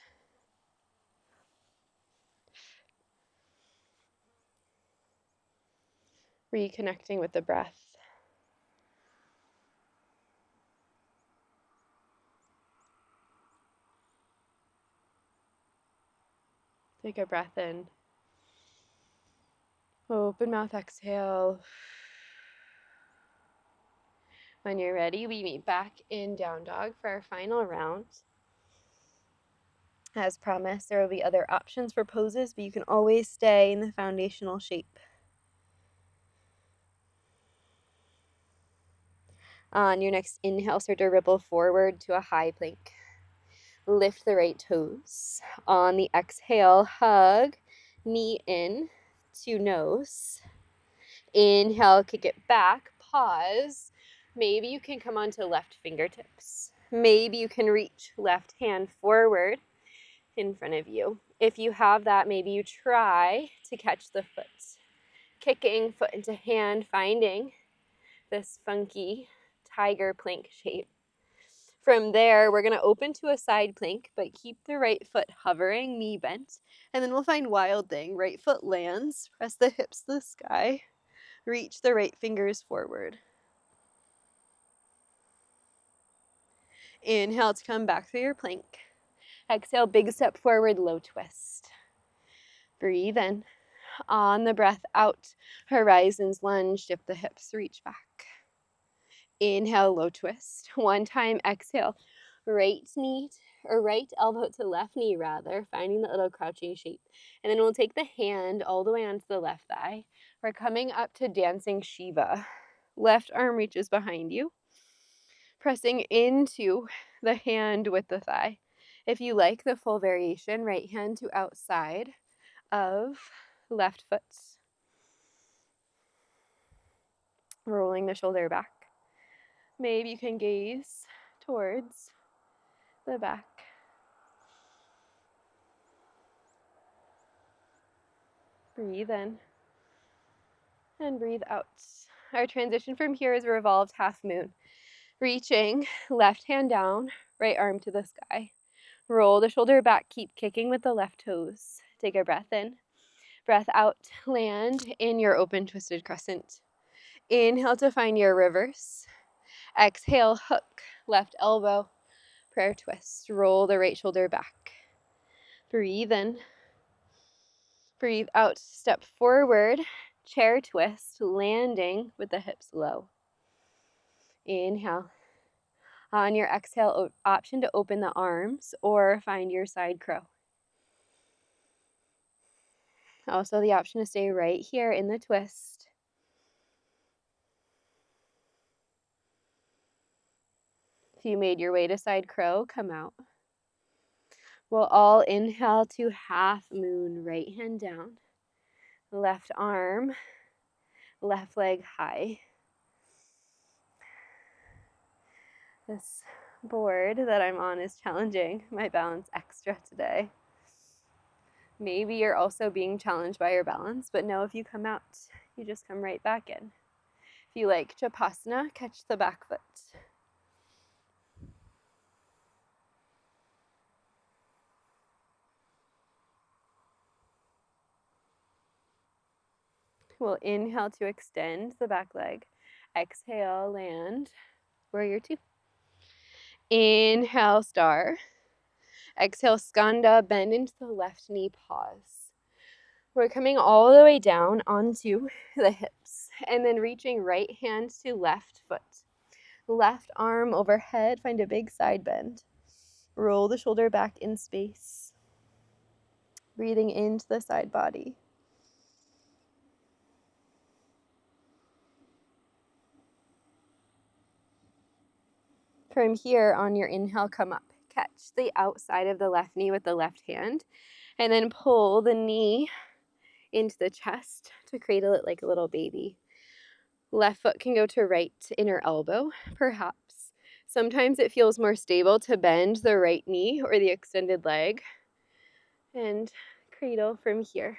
A: Reconnecting with the breath. Take a breath in. Open mouth, exhale. When you're ready, we meet back in down dog for our final round. As promised, there will be other options for poses, but you can always stay in the foundational shape. On your next inhale, start to ripple forward to a high plank. Lift the right toes. On the exhale, hug, knee in to nose. Inhale, kick it back, pause. Maybe you can come onto left fingertips. Maybe you can reach left hand forward in front of you. If you have that, maybe you try to catch the foot. Kicking foot into hand, finding this funky tiger plank shape. From there, we're going to open to a side plank, but keep the right foot hovering, knee bent. And then we'll find wild thing. Right foot lands, press the hips to the sky, reach the right fingers forward. Inhale to come back through your plank. Exhale, big step forward, low twist. Breathe in. On the breath out, horizons lunge, dip the hips, reach back. Inhale, low twist. One time, exhale, right knee or right elbow to left knee rather, finding that little crouching shape. And then we'll take the hand all the way onto the left thigh. We're coming up to dancing Shiva. Left arm reaches behind you, pressing into the hand with the thigh. If you like the full variation, right hand to outside of left foot. Rolling the shoulder back. Maybe you can gaze towards the back. Breathe in and breathe out. Our transition from here is a revolved half moon. Reaching left hand down, right arm to the sky. Roll the shoulder back, keep kicking with the left toes. Take a breath in, breath out, land in your open twisted crescent. Inhale to find your reverse. Exhale, hook, left elbow, prayer twist. Roll the right shoulder back. Breathe in. Breathe out, step forward, chair twist, landing with the hips low. Inhale. On your exhale, option to open the arms or find your side crow. Also the option to stay right here in the twist. If you made your way to side crow, come out. We'll all inhale to half moon, right hand down, left arm, left leg high. This board that I'm on is challenging my balance extra today. Maybe you're also being challenged by your balance, but no, if you come out, you just come right back in. If you like Chapasana, catch the back foot. We'll inhale to extend the back leg. Exhale, land, warrior two. Inhale, star. Exhale, skanda, bend into the left knee, pause. We're coming all the way down onto the hips and then reaching right hand to left foot. Left arm overhead, find a big side bend. Roll the shoulder back in space. Breathing into the side body. From here, on your inhale, come up. Catch the outside of the left knee with the left hand, and then pull the knee into the chest to cradle it like a little baby. Left foot can go to right inner elbow, perhaps Sometimes it feels more stable to bend the right knee or the extended leg and cradle from here,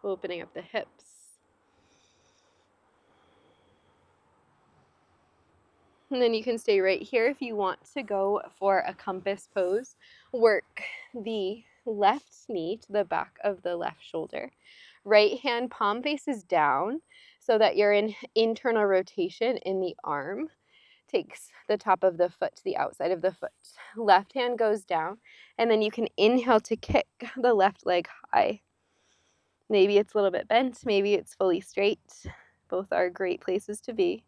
A: opening up the hips. And then you can stay right here if you want to go for a compass pose. Work the left knee to the back of the left shoulder. Right hand palm faces down so that you're in internal rotation in the arm. Takes the top of the foot to the outside of the foot. Left hand goes down, and then you can inhale to kick the left leg high. Maybe it's a little bit bent, maybe it's fully straight. Both are great places to be.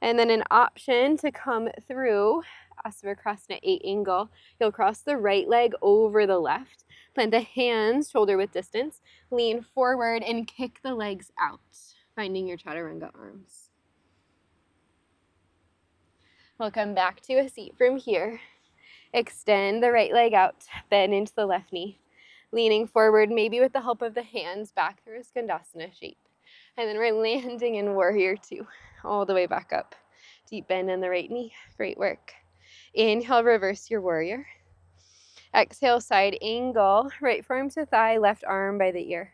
A: And then an option to come through Asana 8 angle. You'll cross the right leg over the left, plant the hands shoulder width distance, lean forward and kick the legs out, finding your chaturanga arms. We'll come back to a seat from here. Extend the right leg out, bend into the left knee, leaning forward, maybe with the help of the hands back through a Skandasana shape. And then we're landing in Warrior 2, all the way back up. Deep bend in the right knee, great work. Inhale, reverse your warrior. Exhale, side angle, right forearm to thigh, left arm by the ear.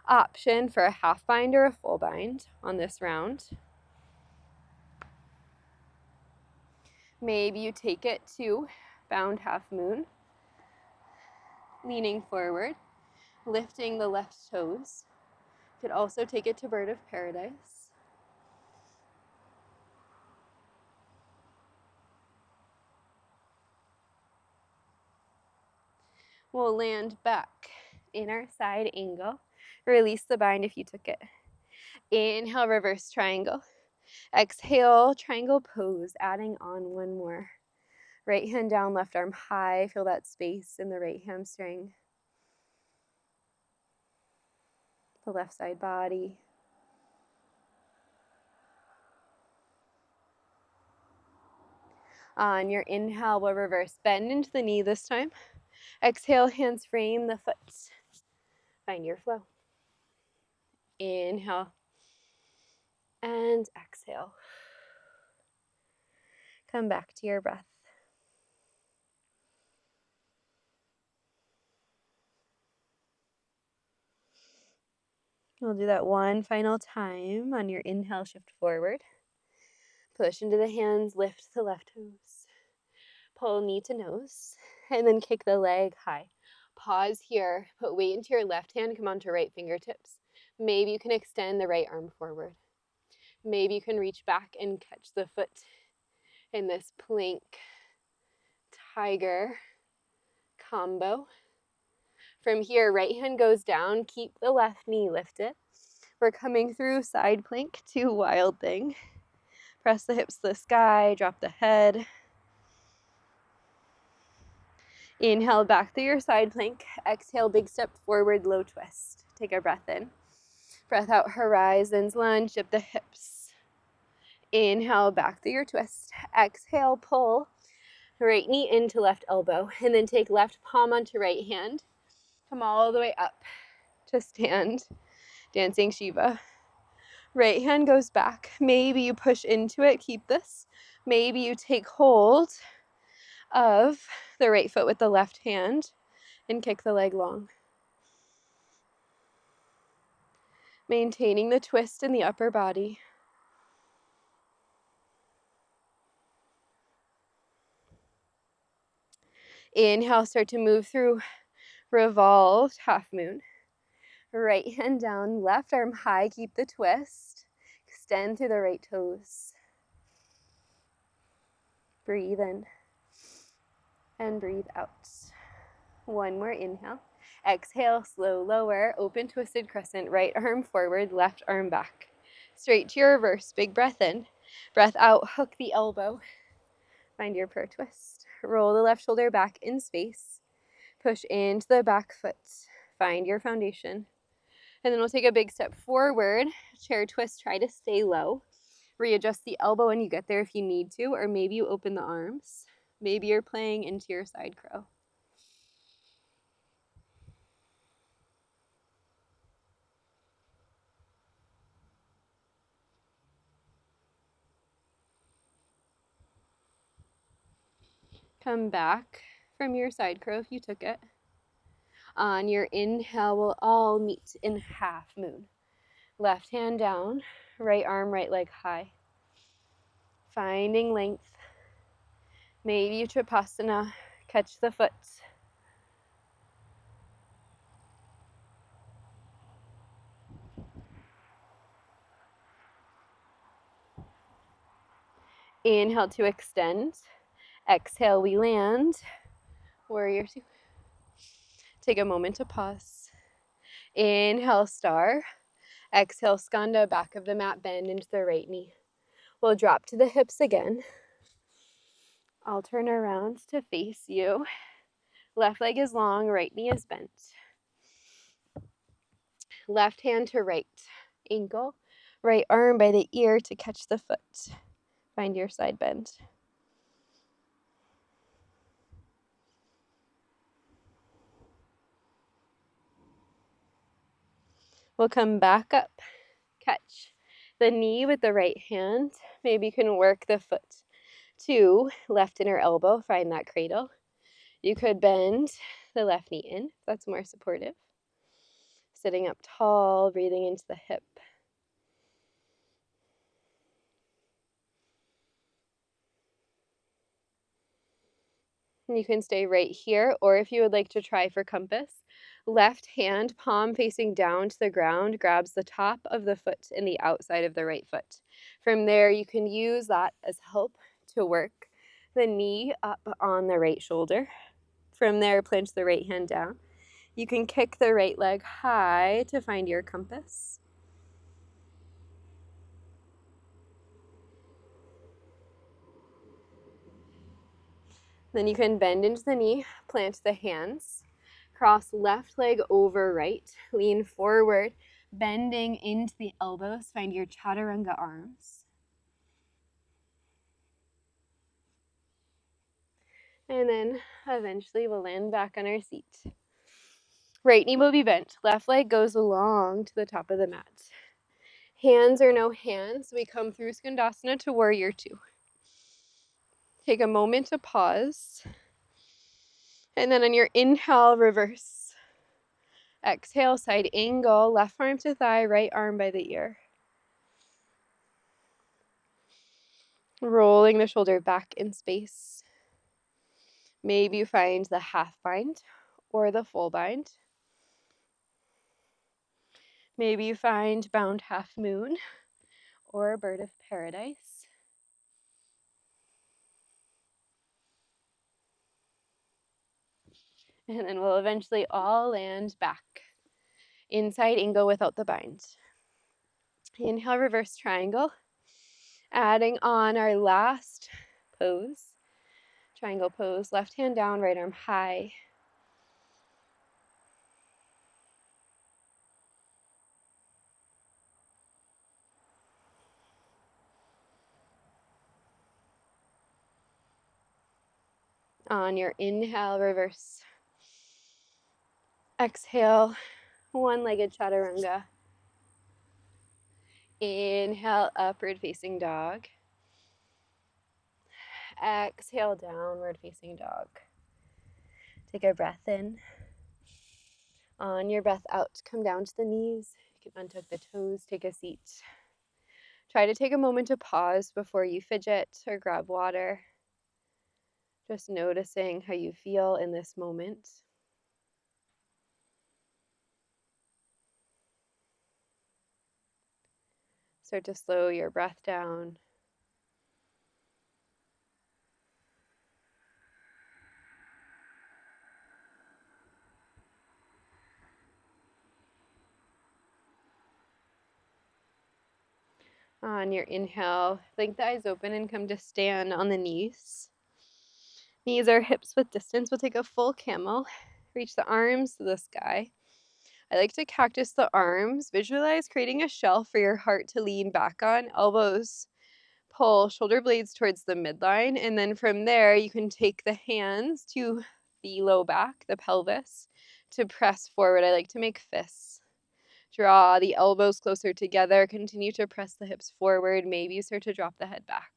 A: Option for a half bind or a full bind on this round. Maybe you take it to bound half moon, leaning forward, lifting the left toes. You could also take it to bird of paradise. We'll land back in our side angle. Release the bind if you took it. Inhale, reverse triangle. Exhale, triangle pose, adding on one more. Right hand down, left arm high. Feel that space in the right hamstring. The left side body. On your inhale, we'll reverse. Bend into the knee this time. Exhale, hands frame the foot. Find your flow. Inhale and exhale. Come back to your breath. We'll do that one final time. On your inhale, shift forward. Push into the hands, lift the left toes. Pull knee to nose, and then kick the leg high. Pause here, put weight into your left hand, come onto right fingertips. Maybe you can extend the right arm forward. Maybe you can reach back and catch the foot in this plank tiger combo. From here, right hand goes down, keep the left knee lifted. We're coming through side plank to wild thing. Press the hips to the sky, drop the head. Inhale back through your side plank. Exhale, big step forward, low twist. Take a breath in. Breath out, horizons lunge, up the hips. Inhale, back through your twist. Exhale, pull right knee into left elbow, and then take left palm onto right hand. Come all the way up to stand, dancing Shiva. Right hand goes back. Maybe you push into it, keep this. Maybe you take hold of the right foot with the left hand and kick the leg long. Maintaining the twist in the upper body. Inhale, start to move through revolved half moon. Right hand down, left arm high, keep the twist. Extend through the right toes. Breathe in and breathe out. One more inhale. Exhale, slow lower, open twisted crescent, right arm forward, left arm back. Straight to your reverse, big breath in. Breath out, hook the elbow. Find your prayer twist. Roll the left shoulder back in space. Push into the back foot. Find your foundation. And then we'll take a big step forward. Chair twist, try to stay low. Readjust the elbow when you get there if you need to, or maybe you open the arms. Maybe you're playing into your side crow. Come back from your side crow if you took it. On your inhale, we'll all meet in half moon. Left hand down, right arm, right leg high. Finding length. Maybe Tripadasana, catch the foot. Inhale to extend. Exhale, we land. Warrior two. Take a moment to pause. Inhale, star. Exhale, skanda, back of the mat, bend into the right knee. We'll drop to the hips again. I'll turn around to face you. Left leg is long, right knee is bent. Left hand to right ankle, right arm by the ear to catch the foot. Find your side bend. We'll come back up. Catch the knee with the right hand. Maybe you can work the foot to left inner elbow. Find that cradle. You could bend the left knee in. That's more supportive. Sitting up tall, breathing into the hip. You can stay right here, or if you would like to try for compass, left hand, palm facing down to the ground, grabs the top of the foot and the outside of the right foot. From there, you can use that as help to work the knee up on the right shoulder. From there, plant the right hand down. You can kick the right leg high to find your compass. Then you can bend into the knee, plant the hands, cross left leg over right, lean forward, bending into the elbows, find your chaturanga arms. And then eventually we'll land back on our seat. Right knee will be bent, left leg goes along to the top of the mat. Hands or no hands, we come through Skandasana to warrior two. Take a moment to pause. And then on your inhale, reverse. Exhale, side angle, left arm to thigh, right arm by the ear. Rolling the shoulder back in space. Maybe you find the half bind or the full bind. Maybe you find bound half moon or bird of paradise. And then we'll eventually all land back. Inside angle without the bind. Inhale, reverse triangle. Adding on our last pose. Triangle pose, left hand down, right arm high. On your inhale, reverse. Exhale, one-legged chaturanga. Inhale, upward facing dog. Exhale, downward facing dog. Take a breath in. On your breath out, come down to the knees. You can untuck the toes, take a seat. Try to take a moment to pause before you fidget or grab water. Just noticing how you feel in this moment. Start to slow your breath down. On your inhale, blink the eyes open and come to stand on the knees. Knees are hips width distance. We'll take a full camel. Reach the arms to the sky. I like to cactus the arms. Visualize creating a shelf for your heart to lean back on. Elbows pull shoulder blades towards the midline. And then from there, you can take the hands to the low back, the pelvis, to press forward. I like to make fists. Draw the elbows closer together. Continue to press the hips forward. Maybe you start to drop the head back.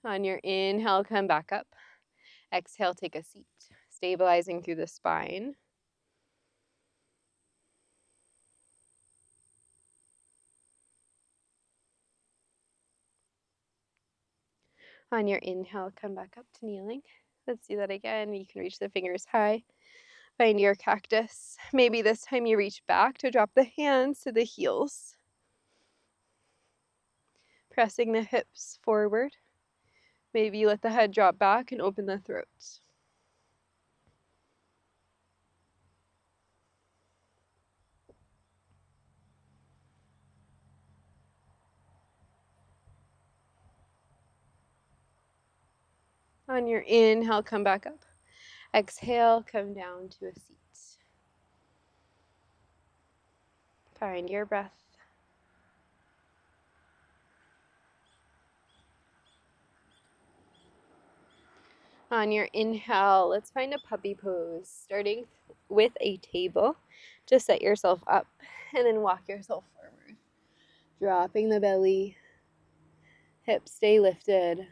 A: On your inhale, come back up. Exhale, take a seat, stabilizing through the spine. On your inhale, come back up to kneeling. Let's do that again. You can reach the fingers high. Find your cactus. Maybe this time you reach back to drop the hands to the heels. Pressing the hips forward. Maybe you let the head drop back and open the throat. On your inhale, come back up. Exhale, come down to a seat. Find your breath. On your inhale, let's find a puppy pose, starting with a table. Just set yourself up and then walk yourself forward. Dropping the belly, hips stay lifted.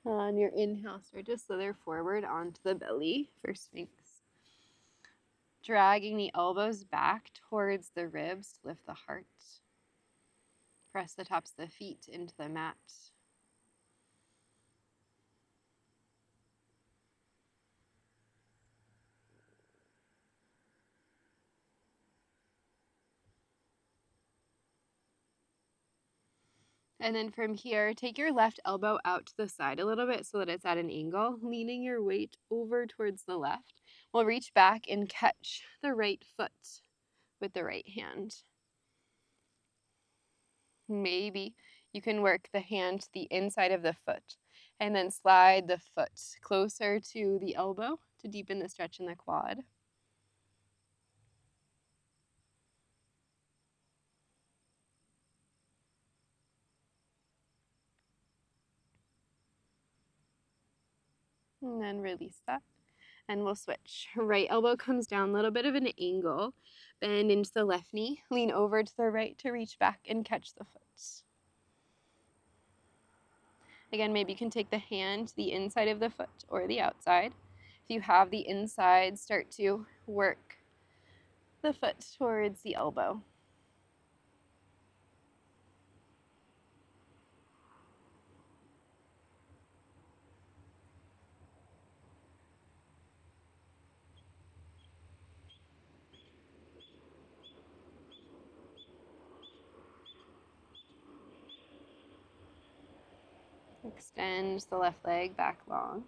A: On your inhale, start to slither forward onto the belly for Sphinx. Dragging the elbows back towards the ribs to lift the heart. Press the tops of the feet into the mat. And then from here, take your left elbow out to the side a little bit so that it's at an angle, leaning your weight over towards the left. We'll reach back and catch the right foot with the right hand. Maybe you can work the hand to the inside of the foot and then slide the foot closer to the elbow to deepen the stretch in the quad. And then release that. And we'll switch. Right elbow comes down, a little bit of an angle. Bend into the left knee. Lean over to the right to reach back and catch the foot. Again, maybe you can take the hand to the inside of the foot or the outside. If you have the inside, start to work the foot towards the elbow. Extend the left leg back long.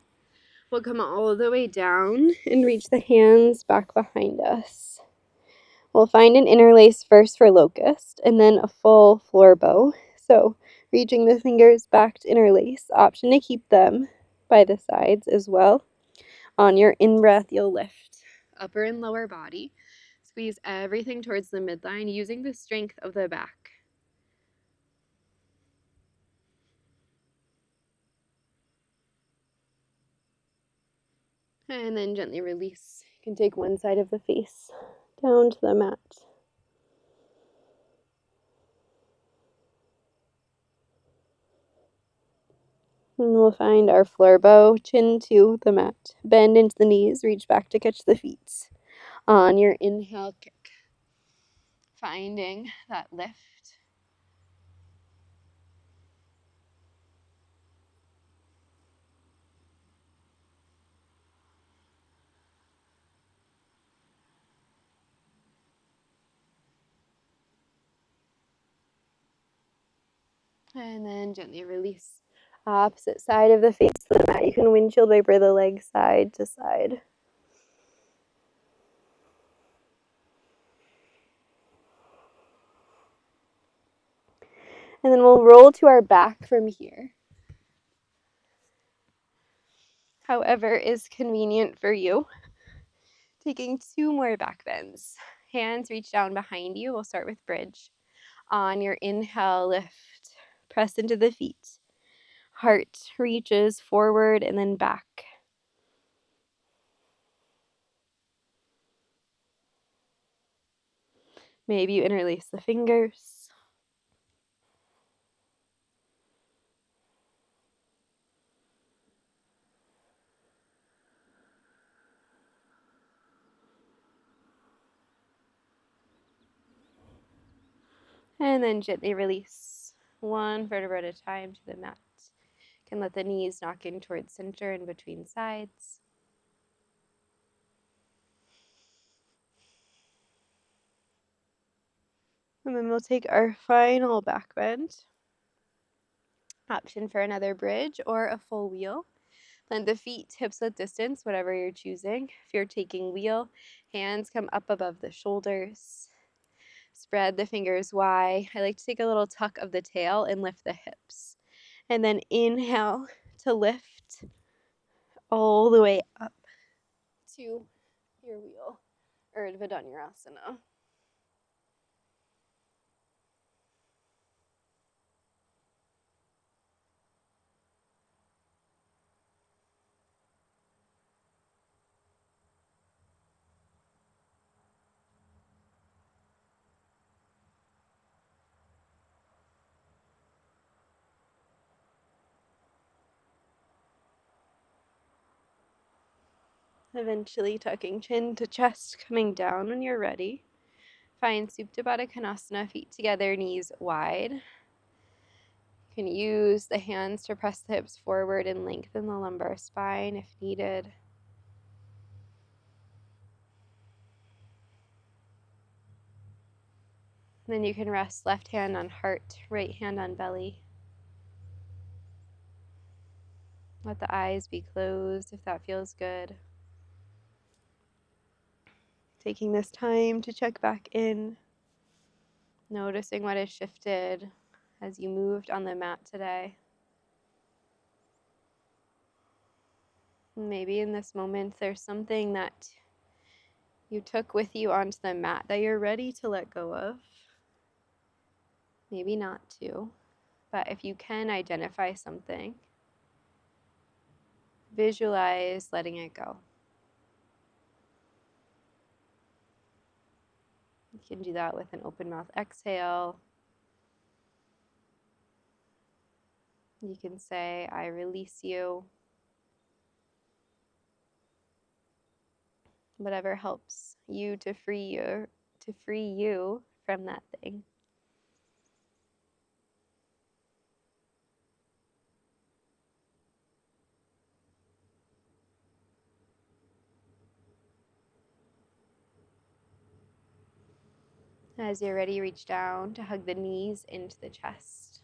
A: We'll come all the way down and reach the hands back behind us. We'll find an interlace first for locust and then a full floor bow. So reaching the fingers back to interlace, option to keep them by the sides as well. On your in-breath, you'll lift upper and lower body. Squeeze everything towards the midline using the strength of the back. And then gently release. You can take one side of the face down to the mat. And we'll find our floor bow, chin to the mat. Bend into the knees, reach back to catch the feet. On your inhale, kick. Finding that lift. And then gently release. Opposite side of the face to the mat. You can windshield wiper the legs side to side. And then we'll roll to our back from here. However is convenient for you. Taking 2 more back bends. Hands reach down behind you. We'll start with bridge. On your inhale, lift. Press into the feet. Heart reaches forward and then back. Maybe you interlace the fingers. And then gently release 1 vertebra at a time to the mat. You can let the knees knock in towards center and between sides. And then we'll take our final back bend. Option for another bridge or a full wheel. Plant the feet hips width distance, whatever you're choosing. If you're taking wheel, hands come up above the shoulders. Spread the fingers wide. I like to take a little tuck of the tail and lift the hips. And then inhale to lift all the way up to your wheel, Urdhva Dhanurasana. Eventually tucking chin to chest, coming down when you're ready. Find Supta Baddha Konasana, feet together, knees wide. You can use the hands to press the hips forward and lengthen the lumbar spine if needed. Then you can rest left hand on heart, right hand on belly. Let the eyes be closed if that feels good. Taking this time to check back in, noticing what has shifted as you moved on the mat today. Maybe in this moment there's something that you took with you onto the mat that you're ready to let go of. Maybe not to, but if you can identify something, visualize letting it go. You can do that with an open mouth exhale. You can say, I release you. Whatever helps you to free you from that thing. As you're ready, reach down to hug the knees into the chest.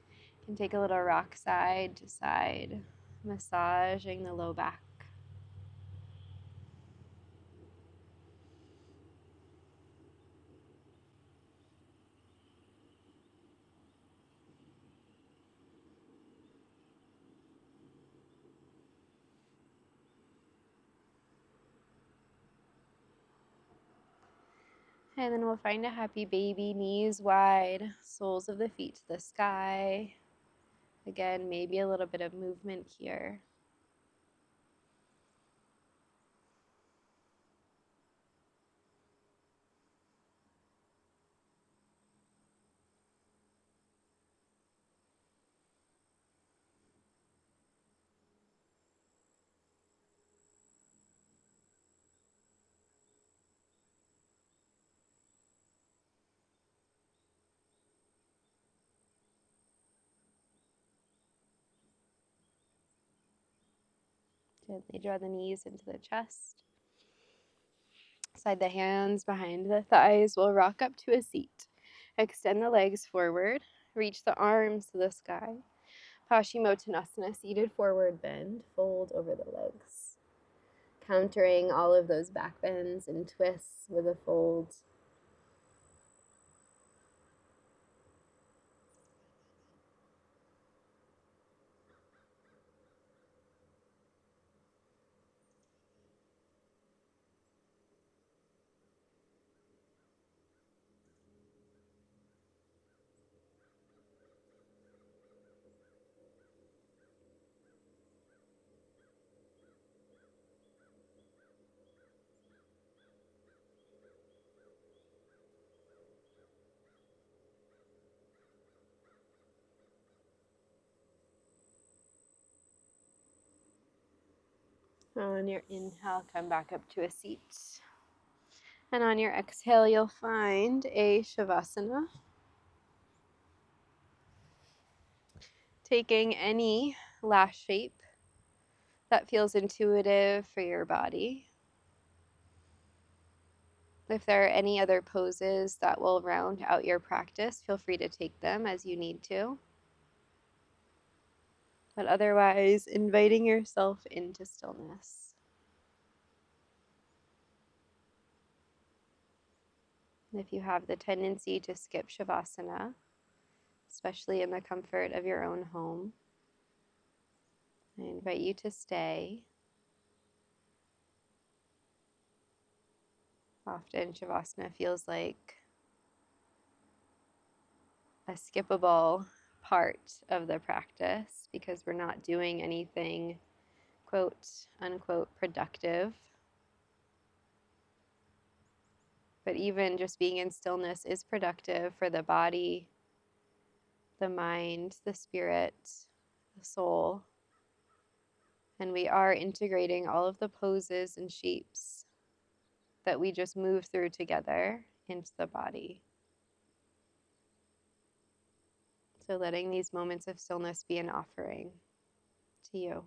A: You can take a little rock side to side, massaging the low back. And then we'll find a happy baby, knees wide, soles of the feet to the sky. Again, maybe a little bit of movement here. Gently draw the knees into the chest. Slide the hands behind the thighs. We'll rock up to a seat. Extend the legs forward. Reach the arms to the sky. Paschimottanasana, seated forward bend. Fold over the legs. Countering all of those back bends and twists with a fold. On your inhale, come back up to a seat. And on your exhale, you'll find a Shavasana. Taking any last shape that feels intuitive for your body. If there are any other poses that will round out your practice, feel free to take them as you need to. But otherwise, inviting yourself into stillness. If you have the tendency to skip Shavasana, especially in the comfort of your own home, I invite you to stay. Often Shavasana feels like a skippable part of the practice because we're not doing anything quote unquote productive. But even just being in stillness is productive for the body, the mind, the spirit, the soul. And we are integrating all of the poses and shapes that we just move through together into the body. So letting these moments of stillness be an offering to you.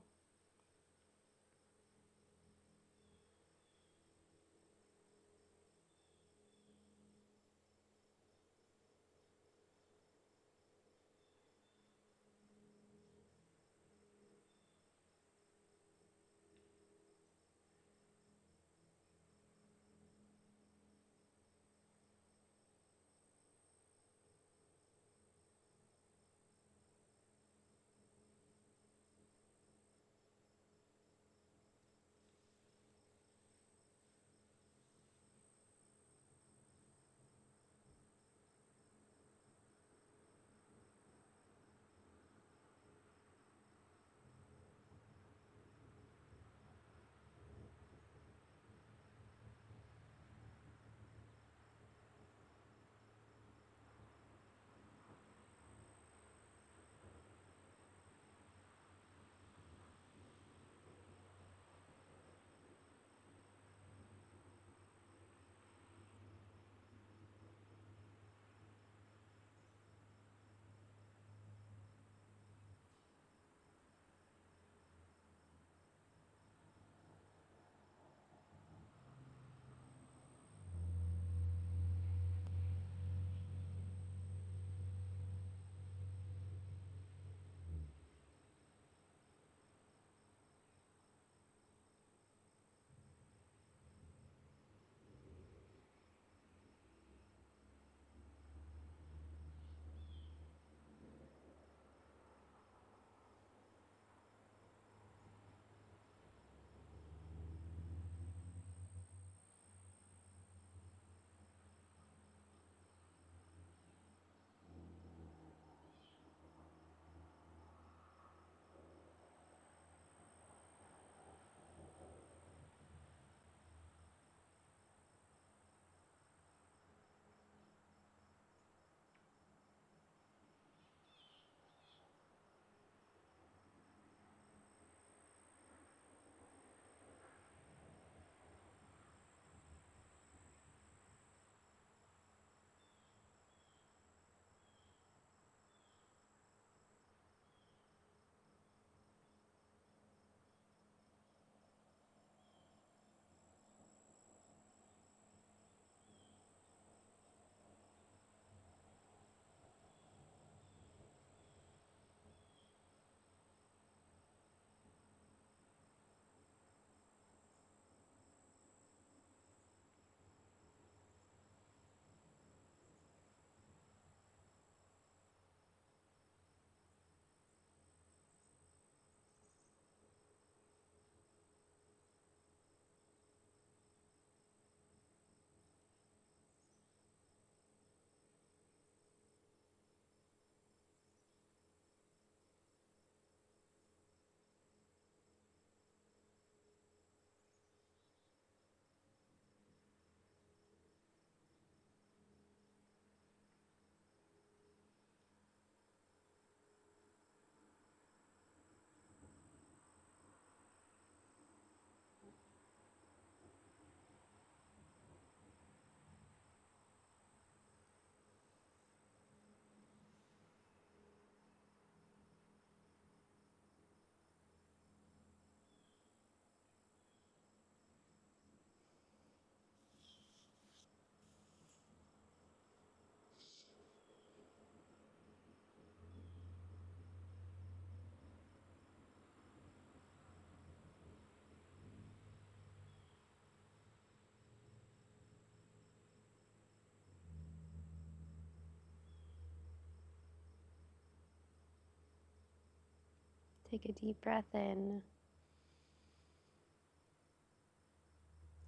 A: Take a deep breath in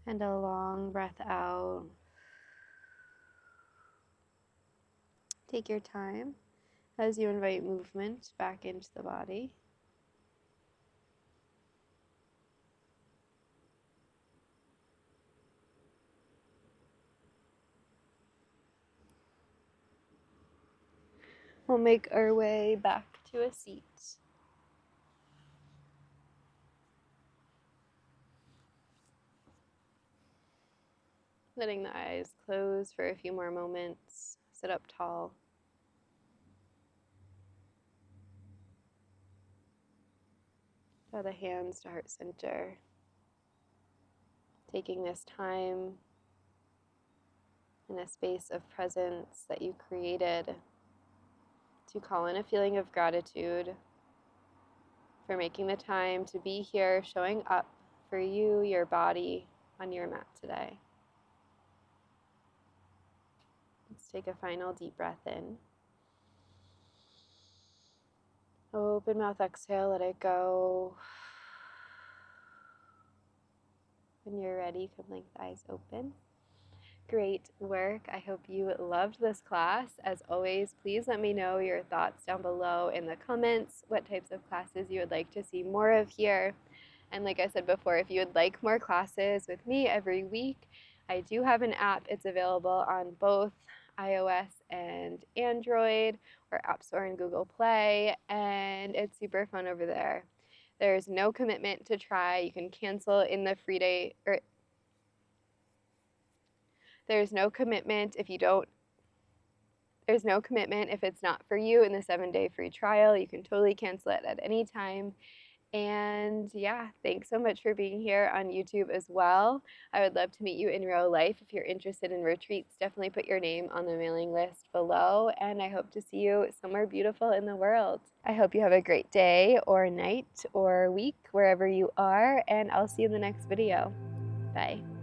A: and a long breath out. Take your time as you invite movement back into the body. We'll make our way back to a seat. Letting the eyes close for a few more moments. Sit up tall. Draw the hands to heart center. Taking this time in a space of presence that you created to call in a feeling of gratitude for making the time to be here, showing up for you, your body, on your mat today. Let's take a final deep breath in. Open mouth, exhale, let it go. When you're ready, come blink the eyes open. Great work. I hope you loved this class. As always, please let me know your thoughts down below in the comments, what types of classes you would like to see more of here. And like I said before, if you would like more classes with me every week, I do have an app. It's available on both iOS and Android, or App Store and Google Play, and it's super fun over there. There's no commitment to try. You can cancel in the free day, or there's no commitment if it's not for you in the 7-day free trial. You can totally cancel it at any time. And yeah, thanks so much for being here on YouTube as well. I would love to meet you in real life. If you're interested in retreats, definitely put your name on the mailing list below. And I hope to see you somewhere beautiful in the world. I hope you have a great day or night or week, wherever you are. And I'll see you in the next video. Bye.